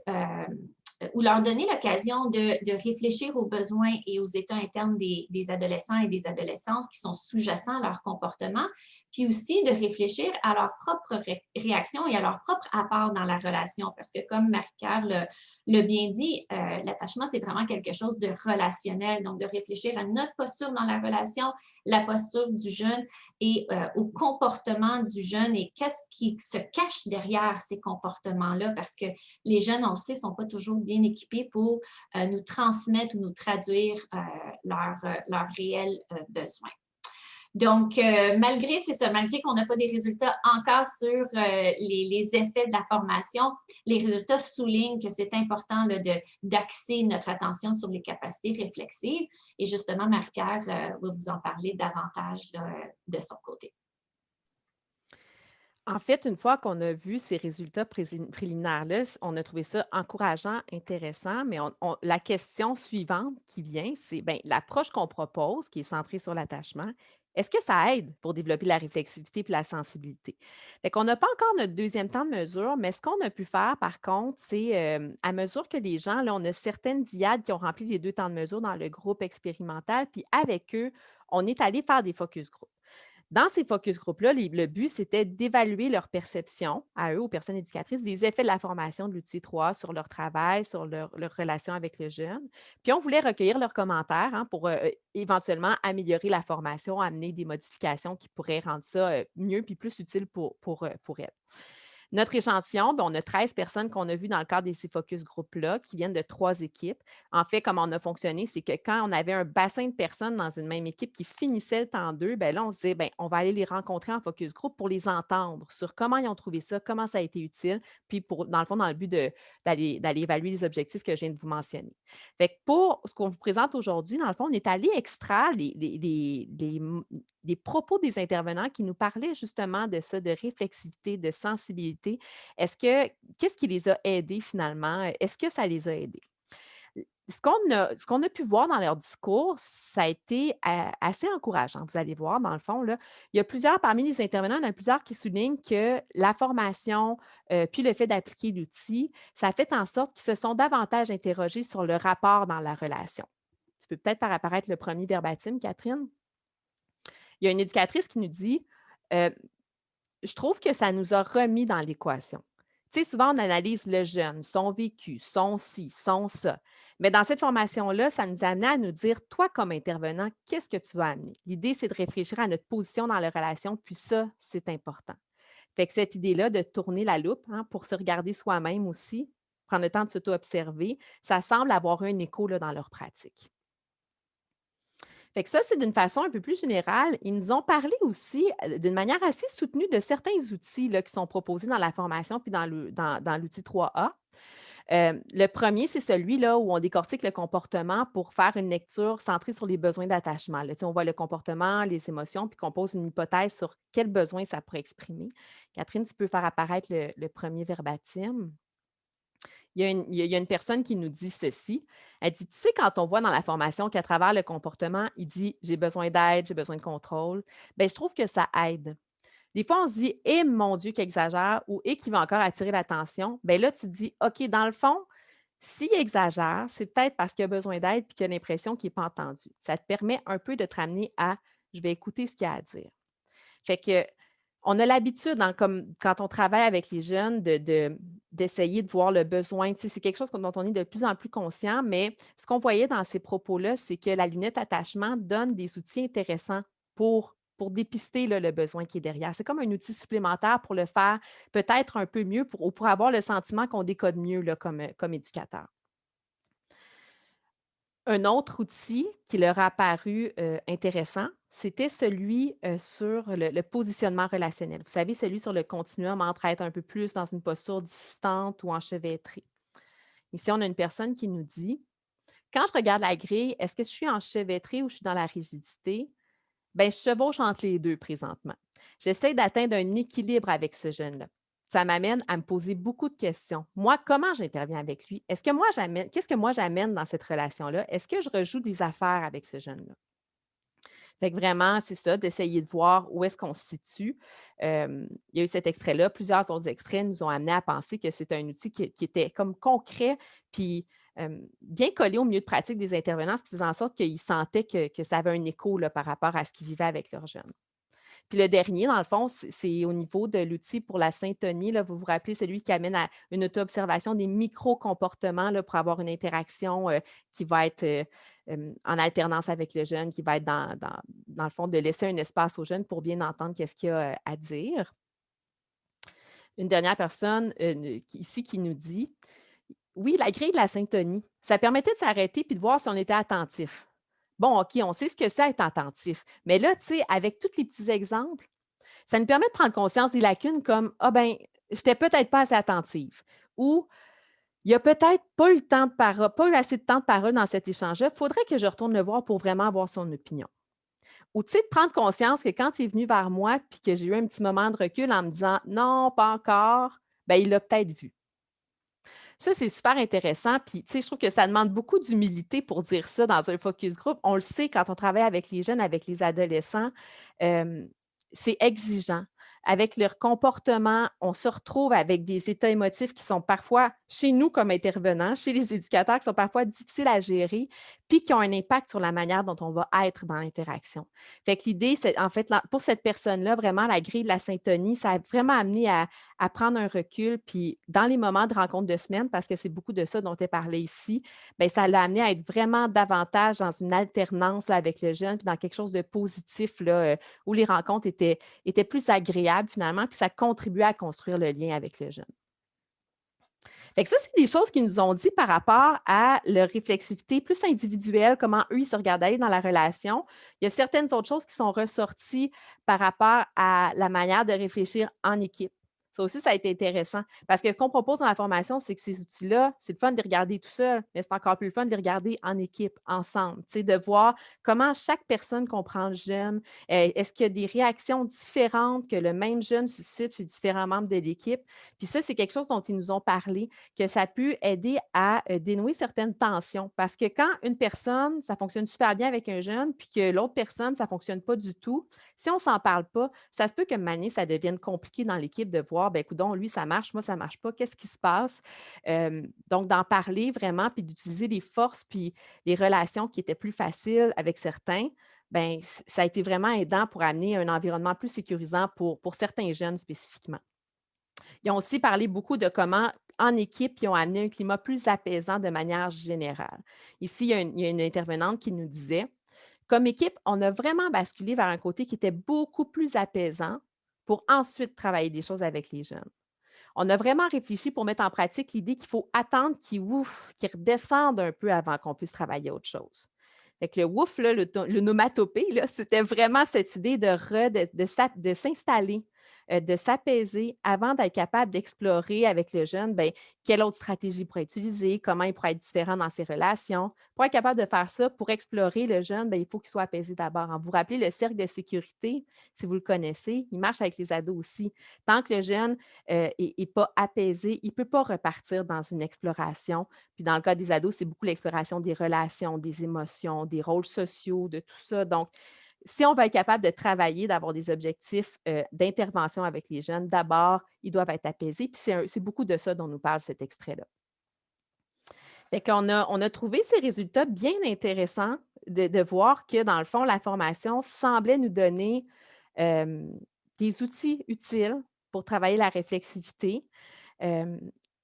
ou leur donner l'occasion de réfléchir aux besoins et aux états internes des adolescents et des adolescentes qui sont sous-jacents à leur comportement, puis aussi de réfléchir à leur propre réaction et à leur propre apport dans la relation. Parce que comme Marie-Pierre l'a bien dit, l'attachement, c'est vraiment quelque chose de relationnel. Donc, de réfléchir à notre posture dans la relation, la posture du jeune et au comportement du jeune et qu'est-ce qui se cache derrière ces comportements-là. Parce que les jeunes, on le sait, ne sont pas toujours bien équipés pour nous transmettre ou nous traduire leurs réels besoins. Donc, malgré, c'est ça, malgré qu'on n'a pas des résultats encore sur les effets de la formation, les résultats soulignent que c'est important là, d'axer notre attention sur les capacités réflexives. Et justement, Marie-Pierre va vous en parler davantage là, de son côté. En fait, une fois qu'on a vu ces résultats préliminaires-là, on a trouvé ça encourageant, intéressant, mais la question suivante qui vient, c'est ben, l'approche qu'on propose, qui est centrée sur l'attachement, est-ce que ça aide pour développer la réflexivité et la sensibilité? Fait qu'on n'a pas encore notre deuxième temps de mesure, mais ce qu'on a pu faire, par contre, c'est à mesure que les gens, là, on a certaines diades qui ont rempli les deux temps de mesure dans le groupe expérimental, puis avec eux, on est allé faire des focus group. Dans ces focus group-là, le but, c'était d'évaluer leur perception, à eux, aux personnes éducatrices, des effets de la formation de l'outil 3 sur leur travail, sur leur relation avec le jeune. Puis, on voulait recueillir leurs commentaires pour éventuellement améliorer la formation, amener des modifications qui pourraient rendre ça mieux puis plus utile pour elles. Notre échantillon, ben, on a 13 personnes qu'on a vues dans le cadre de ces focus group-là qui viennent de 3 équipes. En fait, comment on a fonctionné, c'est que quand on avait un bassin de personnes dans une même équipe qui finissait le temps 2, ben là, on se disait, ben, on va aller les rencontrer en focus group pour les entendre sur comment ils ont trouvé ça, comment ça a été utile, puis dans le fond, dans le but d'aller évaluer les objectifs que je viens de vous mentionner. Fait que pour ce qu'on vous présente aujourd'hui, dans le fond, on est allé extraire les propos des intervenants qui nous parlaient justement de ça, de réflexivité, de sensibilité. Qu'est-ce qui les a aidés finalement? Est-ce que ça les a aidés? Ce qu'on a pu voir dans leur discours, ça a été assez encourageant. Vous allez voir, dans le fond, là, il y a plusieurs, parmi les intervenants, il y en a plusieurs qui soulignent que la formation, puis le fait d'appliquer l'outil, ça a fait en sorte qu'ils se sont davantage interrogés sur le rapport dans la relation. Tu peux peut-être faire apparaître le premier verbatim, Catherine? Il y a une éducatrice qui nous dit je trouve que ça nous a remis dans l'équation. Tu sais, souvent, on analyse le jeune, son vécu, son ci, son ça. Mais dans cette formation-là, ça nous a amené à nous dire, toi, comme intervenant, qu'est-ce que tu vas amener? L'idée, c'est de réfléchir à notre position dans la relation, puis ça, c'est important. Fait que cette idée-là de tourner la loupe pour se regarder soi-même aussi, prendre le temps de s'auto-observer, ça semble avoir un écho là, dans leur pratique. Fait que ça, c'est d'une façon un peu plus générale. Ils nous ont parlé aussi d'une manière assez soutenue de certains outils là, qui sont proposés dans la formation puis dans l'outil 3A. Le premier, c'est celui-là où on décortique le comportement pour faire une lecture centrée sur les besoins d'attachement. Là, tu sais, on voit le comportement, les émotions, puis qu'on pose une hypothèse sur quels besoins ça pourrait exprimer. Catherine, tu peux faire apparaître le premier verbatim. Il y a une personne qui nous dit ceci. Elle dit, tu sais, quand on voit dans la formation qu'à travers le comportement, il dit, j'ai besoin d'aide, j'ai besoin de contrôle, bien, je trouve que ça aide. Des fois, on se dit, mon Dieu, qu'il exagère ou qui va encore attirer l'attention. Bien là, tu te dis, OK, dans le fond, S'il exagère, c'est peut-être parce qu'il a besoin d'aide puis qu'il a l'impression qu'il n'est pas entendu. Ça te permet un peu de te ramener à je vais écouter ce qu'il a à dire. Fait que on a l'habitude, hein, comme quand on travaille avec les jeunes, d'essayer de voir le besoin. Tu sais, c'est quelque chose dont on est de plus en plus conscient, mais ce qu'on voyait dans ces propos-là, c'est que la lunette attachement donne des outils intéressants pour dépister là, le besoin qui est derrière. C'est comme un outil supplémentaire pour le faire peut-être un peu mieux, ou pour avoir le sentiment qu'on décode mieux là, comme éducateur. Un autre outil qui leur a apparu, intéressant, c'était celui, sur le positionnement relationnel. Vous savez, celui sur le continuum entre être un peu plus dans une posture distante ou enchevêtrée. Ici, on a une personne qui nous dit: «Quand je regarde la grille, est-ce que je suis enchevêtrée ou je suis dans la rigidité? Ben, je chevauche entre les 2 présentement. J'essaie d'atteindre un équilibre avec ce jeune-là. Ça m'amène à me poser beaucoup de questions. Moi, comment j'interviens avec lui? Qu'est-ce que moi j'amène dans cette relation-là? Est-ce que je rejoue des affaires avec ce jeune-là? Fait que vraiment, c'est ça, d'essayer de voir où est-ce qu'on se situe. Il y a eu cet extrait-là. Plusieurs autres extraits nous ont amenés à penser que c'est un outil qui était comme concret, puis bien collé au milieu de pratique des intervenants, ce qui faisait en sorte qu'ils sentaient que ça avait un écho là, par rapport à ce qu'ils vivaient avec leurs jeunes. Puis le dernier, dans le fond, c'est au niveau de l'outil pour la syntonie. Là, vous vous rappelez, celui qui amène à une auto-observation des micro-comportements là, pour avoir une interaction qui va être en alternance avec le jeune, qui va être dans le fond de laisser un espace au jeune pour bien entendre qu'est-ce qu'il y a à dire. Une dernière personne ici qui nous dit: oui, la grille de la syntonie, ça permettait de s'arrêter puis de voir si on était attentif. Bon, OK, on sait ce que c'est être attentif. Mais là, tu sais, avec tous les petits exemples, ça nous permet de prendre conscience des lacunes comme ah ben, j'étais peut-être pas assez attentive ou il y a peut-être pas eu le temps de parole, pas eu assez de temps de parole dans cet échange-là. Il faudrait que je retourne le voir pour vraiment avoir son opinion. Ou tu sais, de prendre conscience que quand il est venu vers moi puis que j'ai eu un petit moment de recul en me disant non, pas encore, ben il l'a peut-être vu. Ça, c'est super intéressant. Puis, tu sais, je trouve que ça demande beaucoup d'humilité pour dire ça dans un focus group. On le sait quand on travaille avec les jeunes, avec les adolescents, euh, c'est exigeant. Avec leur comportement, on se retrouve avec des états émotifs qui sont parfois, chez nous comme intervenants, chez les éducateurs, qui sont parfois difficiles à gérer, puis qui ont un impact sur la manière dont on va être dans l'interaction. Fait que l'idée, c'est en fait, pour cette personne-là, vraiment, la grille de la syntonie, ça a vraiment amené à prendre un recul. Puis dans les moments de rencontre de semaine, parce que c'est beaucoup de ça dont tu as parlé ici, bien, ça l'a amené à être vraiment davantage dans une alternance là, avec le jeune, puis dans quelque chose de positif, là, où les rencontres étaient plus agréables finalement, puis ça contribuait à construire le lien avec le jeune. Fait que ça, c'est des choses qu'ils nous ont dit par rapport à leur réflexivité plus individuelle, comment eux, ils se regardaient dans la relation. Il y a certaines autres choses qui sont ressorties par rapport à la manière de réfléchir en équipe. Ça aussi, ça a été intéressant. Parce que ce qu'on propose dans la formation, c'est que ces outils-là, c'est le fun de les regarder tout seul, mais c'est encore plus le fun de les regarder en équipe, ensemble. Tu sais, de voir comment chaque personne comprend le jeune. Est-ce qu'il y a des réactions différentes que le même jeune suscite chez différents membres de l'équipe? Puis ça, c'est quelque chose dont ils nous ont parlé, que ça a pu aider à dénouer certaines tensions. Parce que quand une personne, ça fonctionne super bien avec un jeune, puis que l'autre personne, ça ne fonctionne pas du tout, si on ne s'en parle pas, ça se peut que Mané, ça devienne compliqué dans l'équipe de voir, ben écoute, lui, ça marche, moi, ça ne marche pas, qu'est-ce qui se passe? Donc, d'en parler vraiment, puis d'utiliser les forces, puis les relations qui étaient plus faciles avec certains, ben ça a été vraiment aidant pour amener un environnement plus sécurisant pour certains jeunes spécifiquement. Ils ont aussi parlé beaucoup de comment, en équipe, ils ont amené un climat plus apaisant de manière générale. Ici, il y a une intervenante qui nous disait: comme équipe, on a vraiment basculé vers un côté qui était beaucoup plus apaisant pour ensuite travailler des choses avec les jeunes. On a vraiment réfléchi pour mettre en pratique l'idée qu'il faut attendre qu'ils redescendent un peu avant qu'on puisse travailler autre chose. Fait que le wouf, là, le nomatopée, là, c'était vraiment cette idée de s'installer, de s'apaiser avant d'être capable d'explorer avec le jeune, ben, quelle autre stratégie il pourrait utiliser, comment il pourrait être différent dans ses relations. Pour être capable de faire ça, pour explorer le jeune, ben, il faut qu'il soit apaisé d'abord. Vous vous rappelez le cercle de sécurité, si vous le connaissez, il marche avec les ados aussi. Tant que le jeune n'est pas apaisé, il ne peut pas repartir dans une exploration. Puis dans le cas des ados, c'est beaucoup l'exploration des relations, des émotions, des rôles sociaux, de tout ça. Donc, si on va être capable de travailler, d'avoir des objectifs d'intervention avec les jeunes, d'abord, ils doivent être apaisés. Puis c'est beaucoup de ça dont nous parle cet extrait-là. Fait qu'on a trouvé ces résultats bien intéressants de voir que, dans le fond, la formation semblait nous donner euh, des outils utiles pour travailler la réflexivité. Euh,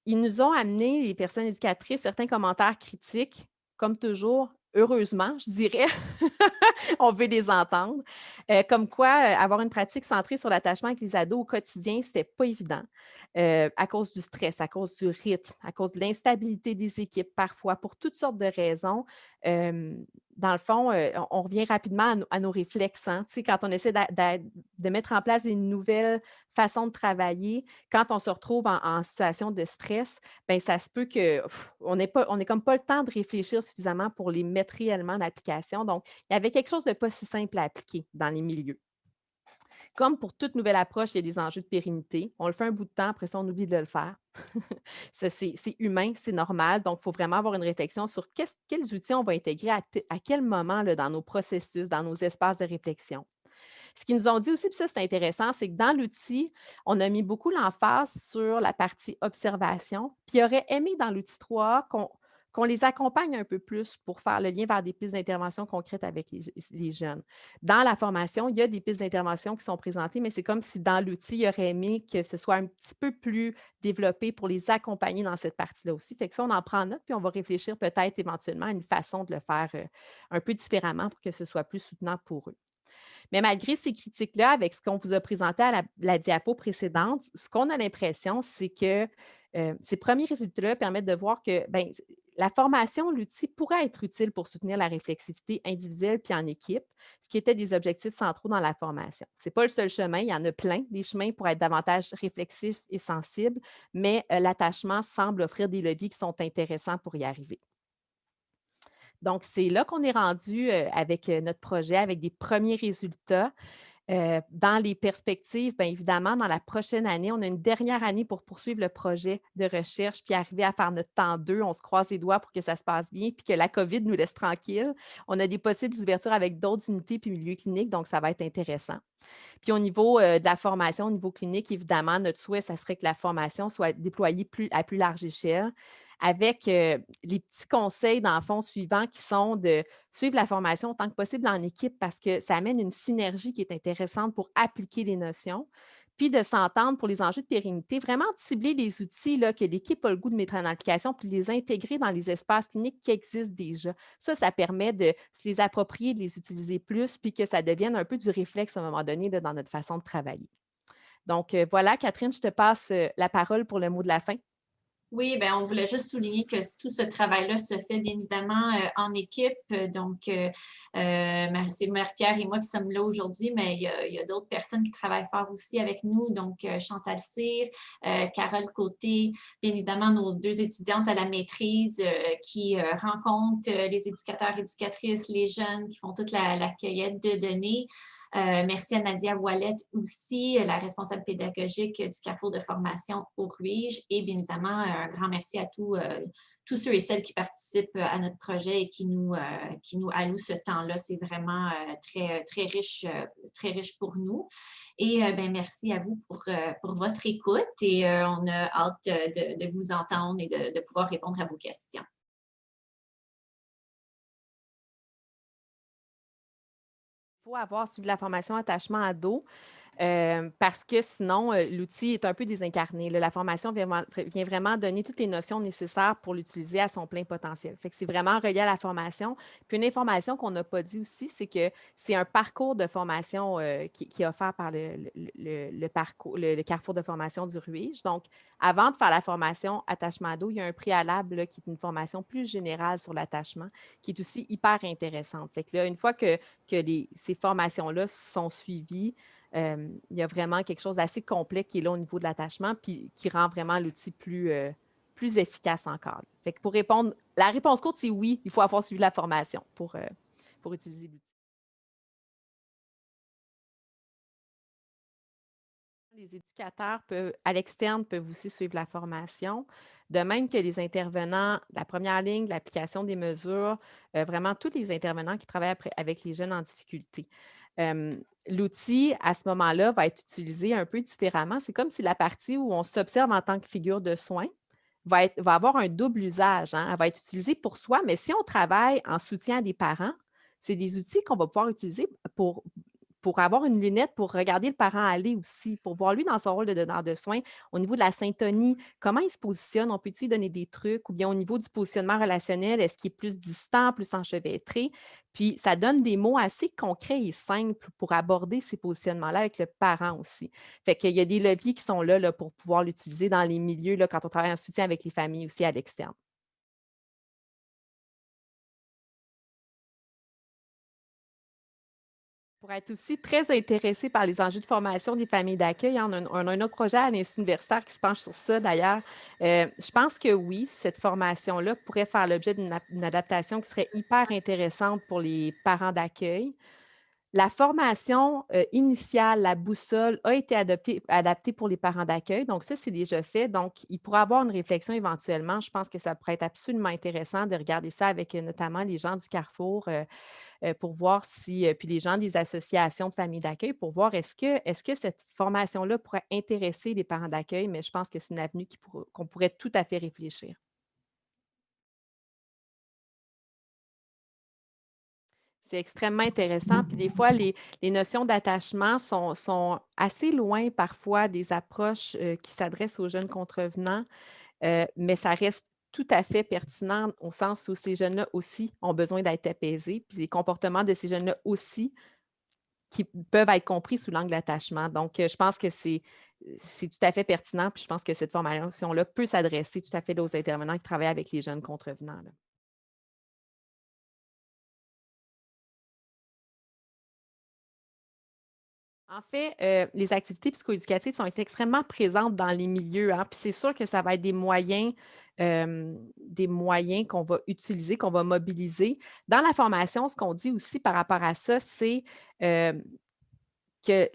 Ils nous ont amené, les personnes éducatrices, certains commentaires critiques, comme toujours, heureusement, je dirais. On veut les entendre. Comme quoi, avoir une pratique centrée sur l'attachement avec les ados au quotidien, ce n'était pas évident à cause du stress, à cause du rythme, à cause de l'instabilité des équipes parfois, pour toutes sortes de raisons. Euh, Dans le fond, on revient rapidement à nos réflexes. Hein. Tu sais, quand on essaie de mettre en place une nouvelle façon de travailler, quand on se retrouve en situation de stress, ben ça se peut que on n'ait comme pas le temps de réfléchir suffisamment pour les mettre réellement en application. Donc, il y avait quelque chose de pas si simple à appliquer dans les milieux. Comme pour toute nouvelle approche, il y a des enjeux de pérennité. On le fait un bout de temps, après ça, on oublie de le faire. Ça, c'est humain, c'est normal. Donc, il faut vraiment avoir une réflexion sur quels outils on va intégrer à quel moment là, dans nos processus, dans nos espaces de réflexion. Ce qu'ils nous ont dit aussi, puis ça, c'est intéressant, c'est que dans l'outil, on a mis beaucoup l'emphase sur la partie observation, puis il aurait aimé dans l'outil 3 qu'on les accompagne un peu plus pour faire le lien vers des pistes d'intervention concrètes avec les jeunes. Dans la formation, il y a des pistes d'intervention qui sont présentées, mais c'est comme si dans l'outil, il aurait aimé que ce soit un petit peu plus développé pour les accompagner dans cette partie-là aussi. Fait que ça, on en prend note, puis on va réfléchir peut-être éventuellement à une façon de le faire un peu différemment pour que ce soit plus soutenant pour eux. Mais malgré ces critiques-là, avec ce qu'on vous a présenté à la diapo précédente, ce qu'on a l'impression, c'est que ces premiers résultats-là permettent de voir que ben, la formation, l'outil pourrait être utile pour soutenir la réflexivité individuelle puis en équipe, ce qui était des objectifs centraux dans la formation. Ce n'est pas le seul chemin, il y en a plein, des chemins pour être davantage réflexifs et sensibles, mais l'attachement semble offrir des leviers qui sont intéressants pour y arriver. Donc, c'est là qu'on est rendu avec notre projet, avec des premiers résultats. Dans les perspectives, bien évidemment, dans la prochaine année, on a une dernière année pour poursuivre le projet de recherche puis arriver à faire notre temps 2. On se croise les doigts pour que ça se passe bien puis que la COVID nous laisse tranquille. On a des possibles ouvertures avec d'autres unités puis milieux cliniques, donc ça va être intéressant. Puis au niveau de la formation, au niveau clinique, évidemment, notre souhait, ça serait que la formation soit déployée à plus large échelle avec les petits conseils, dans le fond, suivants qui sont de suivre la formation autant que possible en équipe parce que ça amène une synergie qui est intéressante pour appliquer les notions, puis de s'entendre pour les enjeux de pérennité, vraiment de cibler les outils là, que l'équipe a le goût de mettre en application, puis de les intégrer dans les espaces cliniques qui existent déjà. Ça permet de se les approprier, de les utiliser plus, puis que ça devienne un peu du réflexe à un moment donné là, dans notre façon de travailler. Donc, voilà, Catherine, je te passe la parole pour le mot de la fin. Oui, ben on voulait juste souligner que tout ce travail-là se fait bien évidemment en équipe. Donc, c'est Marie-Pierre et moi qui sommes là aujourd'hui, mais il y a d'autres personnes qui travaillent fort aussi avec nous. Donc, Chantal Cyr, Carole Côté, bien évidemment nos deux étudiantes à la maîtrise qui rencontrent les éducateurs, éducatrices, les jeunes qui font toute la cueillette de données. Merci à Nadia Ouellet aussi, la responsable pédagogique du Carrefour de formation au Ruige. Et bien évidemment, un grand merci à tous ceux et celles qui participent à notre projet et qui nous allouent ce temps-là. C'est vraiment très riche pour nous. Et ben, merci à vous pour votre écoute et on a hâte de vous entendre et de pouvoir répondre à vos questions. Il faut avoir suivi la formation attachement à dos. Parce que sinon, l'outil est un peu désincarné. Là. La formation vient vraiment donner toutes les notions nécessaires pour l'utiliser à son plein potentiel. Fait que c'est vraiment relié à la formation. Puis une information qu'on n'a pas dit aussi, c'est que c'est un parcours de formation qui est offert par le Carrefour de formation du Ruige. Donc, avant de faire la formation attachement à dos, il y a un préalable là, qui est une formation plus générale sur l'attachement, qui est aussi hyper intéressante. Fait que là, une fois que ces formations-là sont suivies, il y a vraiment quelque chose d'assez complet qui est là au niveau de l'attachement, puis qui rend vraiment l'outil plus efficace encore. Fait que pour répondre, la réponse courte, c'est oui, il faut avoir suivi la formation pour utiliser l'outil. Les éducateurs à l'externe peuvent aussi suivre la formation, de même que les intervenants de la première ligne, de l'application des mesures, vraiment tous les intervenants qui travaillent avec les jeunes en difficulté. L'outil, à ce moment-là, va être utilisé un peu différemment. C'est comme si la partie où on s'observe en tant que figure de soins va avoir un double usage, hein. Elle va être utilisée pour soi, mais si on travaille en soutien des parents, c'est des outils qu'on va pouvoir utiliser pour avoir une lunette, pour regarder le parent aller aussi, pour voir lui dans son rôle de donneur de soins, au niveau de la syntonie, comment il se positionne, on peut-tu lui donner des trucs ou bien au niveau du positionnement relationnel, est-ce qu'il est plus distant, plus enchevêtré? Puis ça donne des mots assez concrets et simples pour aborder ces positionnements-là avec le parent aussi. Fait qu'il y a des leviers qui sont là, pour pouvoir l'utiliser dans les milieux, là, quand on travaille en soutien avec les familles aussi à l'externe. Pour être aussi très intéressé par les enjeux de formation des familles d'accueil, hein, on a un autre projet à l'Institut universitaire qui se penche sur ça d'ailleurs. Je pense que oui, cette formation-là pourrait faire l'objet d'une adaptation qui serait hyper intéressante pour les parents d'accueil. La formation, initiale, la boussole, a été adaptée pour les parents d'accueil, donc ça, c'est déjà fait. Donc, il pourra avoir une réflexion éventuellement. Je pense que ça pourrait être absolument intéressant de regarder ça avec, notamment les gens du Carrefour, pour voir si puis les gens des associations de familles d'accueil pour voir est-ce que cette formation-là pourrait intéresser les parents d'accueil, mais je pense que c'est une avenue qu'on pourrait tout à fait réfléchir. C'est extrêmement intéressant. Puis des fois, les notions d'attachement sont assez loin parfois des approches qui s'adressent aux jeunes contrevenants, mais ça reste tout à fait pertinent au sens où ces jeunes-là aussi ont besoin d'être apaisés, puis les comportements de ces jeunes-là aussi qui peuvent être compris sous l'angle d'attachement. Donc, je pense que c'est tout à fait pertinent, puis je pense que cette formation-là peut s'adresser tout à fait aux intervenants qui travaillent avec les jeunes contrevenants, là. En fait, les activités psychoéducatives sont extrêmement présentes dans les milieux, hein, puis c'est sûr que ça va être des moyens qu'on va utiliser, qu'on va mobiliser. Dans la formation, ce qu'on dit aussi par rapport à ça, c'est, hem que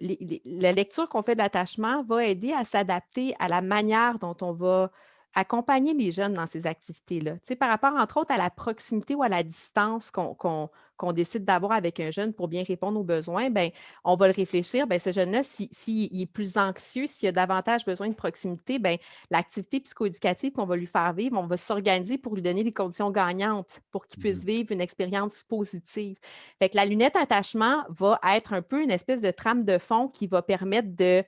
la lecture qu'on fait de l'attachement va aider à s'adapter à la manière dont on va accompagner les jeunes dans ces activités-là. Tu sais, par rapport, entre autres, à la proximité ou à la distance qu'on décide d'avoir avec un jeune pour bien répondre aux besoins, ben, on va le réfléchir. Ben, ce jeune-là, s'il est plus anxieux, s'il a davantage besoin de proximité, ben, l'activité psychoéducative qu'on va lui faire vivre, on va s'organiser pour lui donner les conditions gagnantes pour qu'il puisse Mmh. vivre une expérience positive. Fait que la lunette attachement va être un peu une espèce de trame de fond qui va permettre de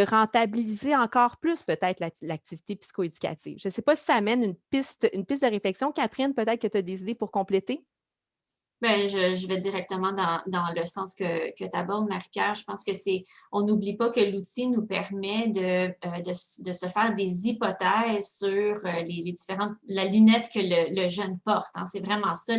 rentabiliser encore plus peut-être l'activité psychoéducative. Je ne sais pas si ça amène une piste de réflexion. Catherine, peut-être que tu as des idées pour compléter? Ben, je vais directement dans le sens que tu abordes, Marie-Pierre. Je pense que on n'oublie pas que l'outil nous permet de se faire des hypothèses sur les différentes, la lunette que le jeune porte, hein. C'est vraiment ça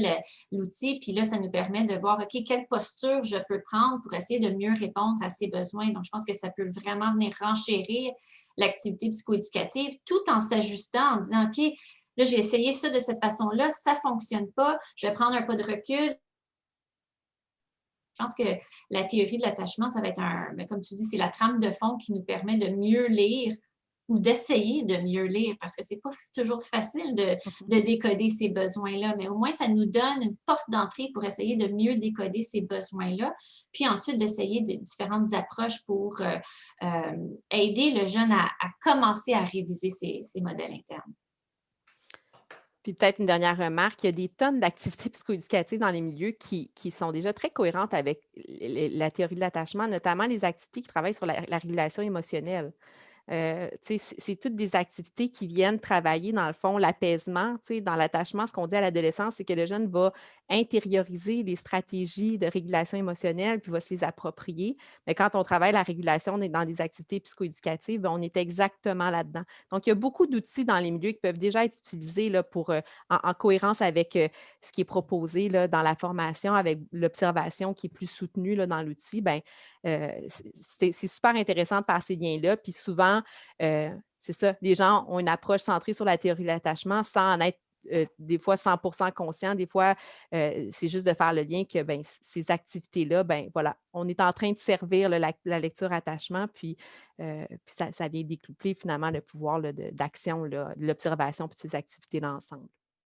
l'outil. Puis là, ça nous permet de voir, OK, quelle posture je peux prendre pour essayer de mieux répondre à ses besoins. Donc, je pense que ça peut vraiment venir renchérir l'activité psychoéducative tout en s'ajustant, en disant, OK, là, j'ai essayé ça de cette façon-là, ça ne fonctionne pas, je vais prendre un pas de recul. Je pense que la théorie de l'attachement, ça va être mais comme tu dis, c'est la trame de fond qui nous permet de mieux lire ou d'essayer de mieux lire, parce que c'est pas toujours facile de décoder ces besoins-là, mais au moins ça nous donne une porte d'entrée pour essayer de mieux décoder ces besoins-là, puis ensuite d'essayer de différentes approches pour aider le jeune à commencer à réviser ses modèles internes. Puis peut-être une dernière remarque, il y a des tonnes d'activités psychoéducatives dans les milieux qui sont déjà très cohérentes avec la théorie de l'attachement, notamment les activités qui travaillent sur la régulation émotionnelle. Tu sais, c'est toutes des activités qui viennent travailler, dans le fond, l'apaisement. Tu sais, dans l'attachement, ce qu'on dit à l'adolescence, c'est que le jeune va intérioriser les stratégies de régulation émotionnelle, puis va se les approprier. Mais quand on travaille la régulation, on est dans des activités psychoéducatives, ben, on est exactement là-dedans. Donc, il y a beaucoup d'outils dans les milieux qui peuvent déjà être utilisés là, en cohérence avec ce qui est proposé là, dans la formation, avec l'observation qui est plus soutenue là, dans l'outil. Ben, c'est super intéressant de faire ces liens-là. Puis souvent, c'est ça, les gens ont une approche centrée sur la théorie de l'attachement sans en être des fois 100% conscient. Des fois, c'est juste de faire le lien que ben, ces activités-là, ben voilà, on est en train de servir là, la lecture attachement, puis ça vient décupler finalement le pouvoir là, d'action, là, de l'observation puis de ces activités d'ensemble.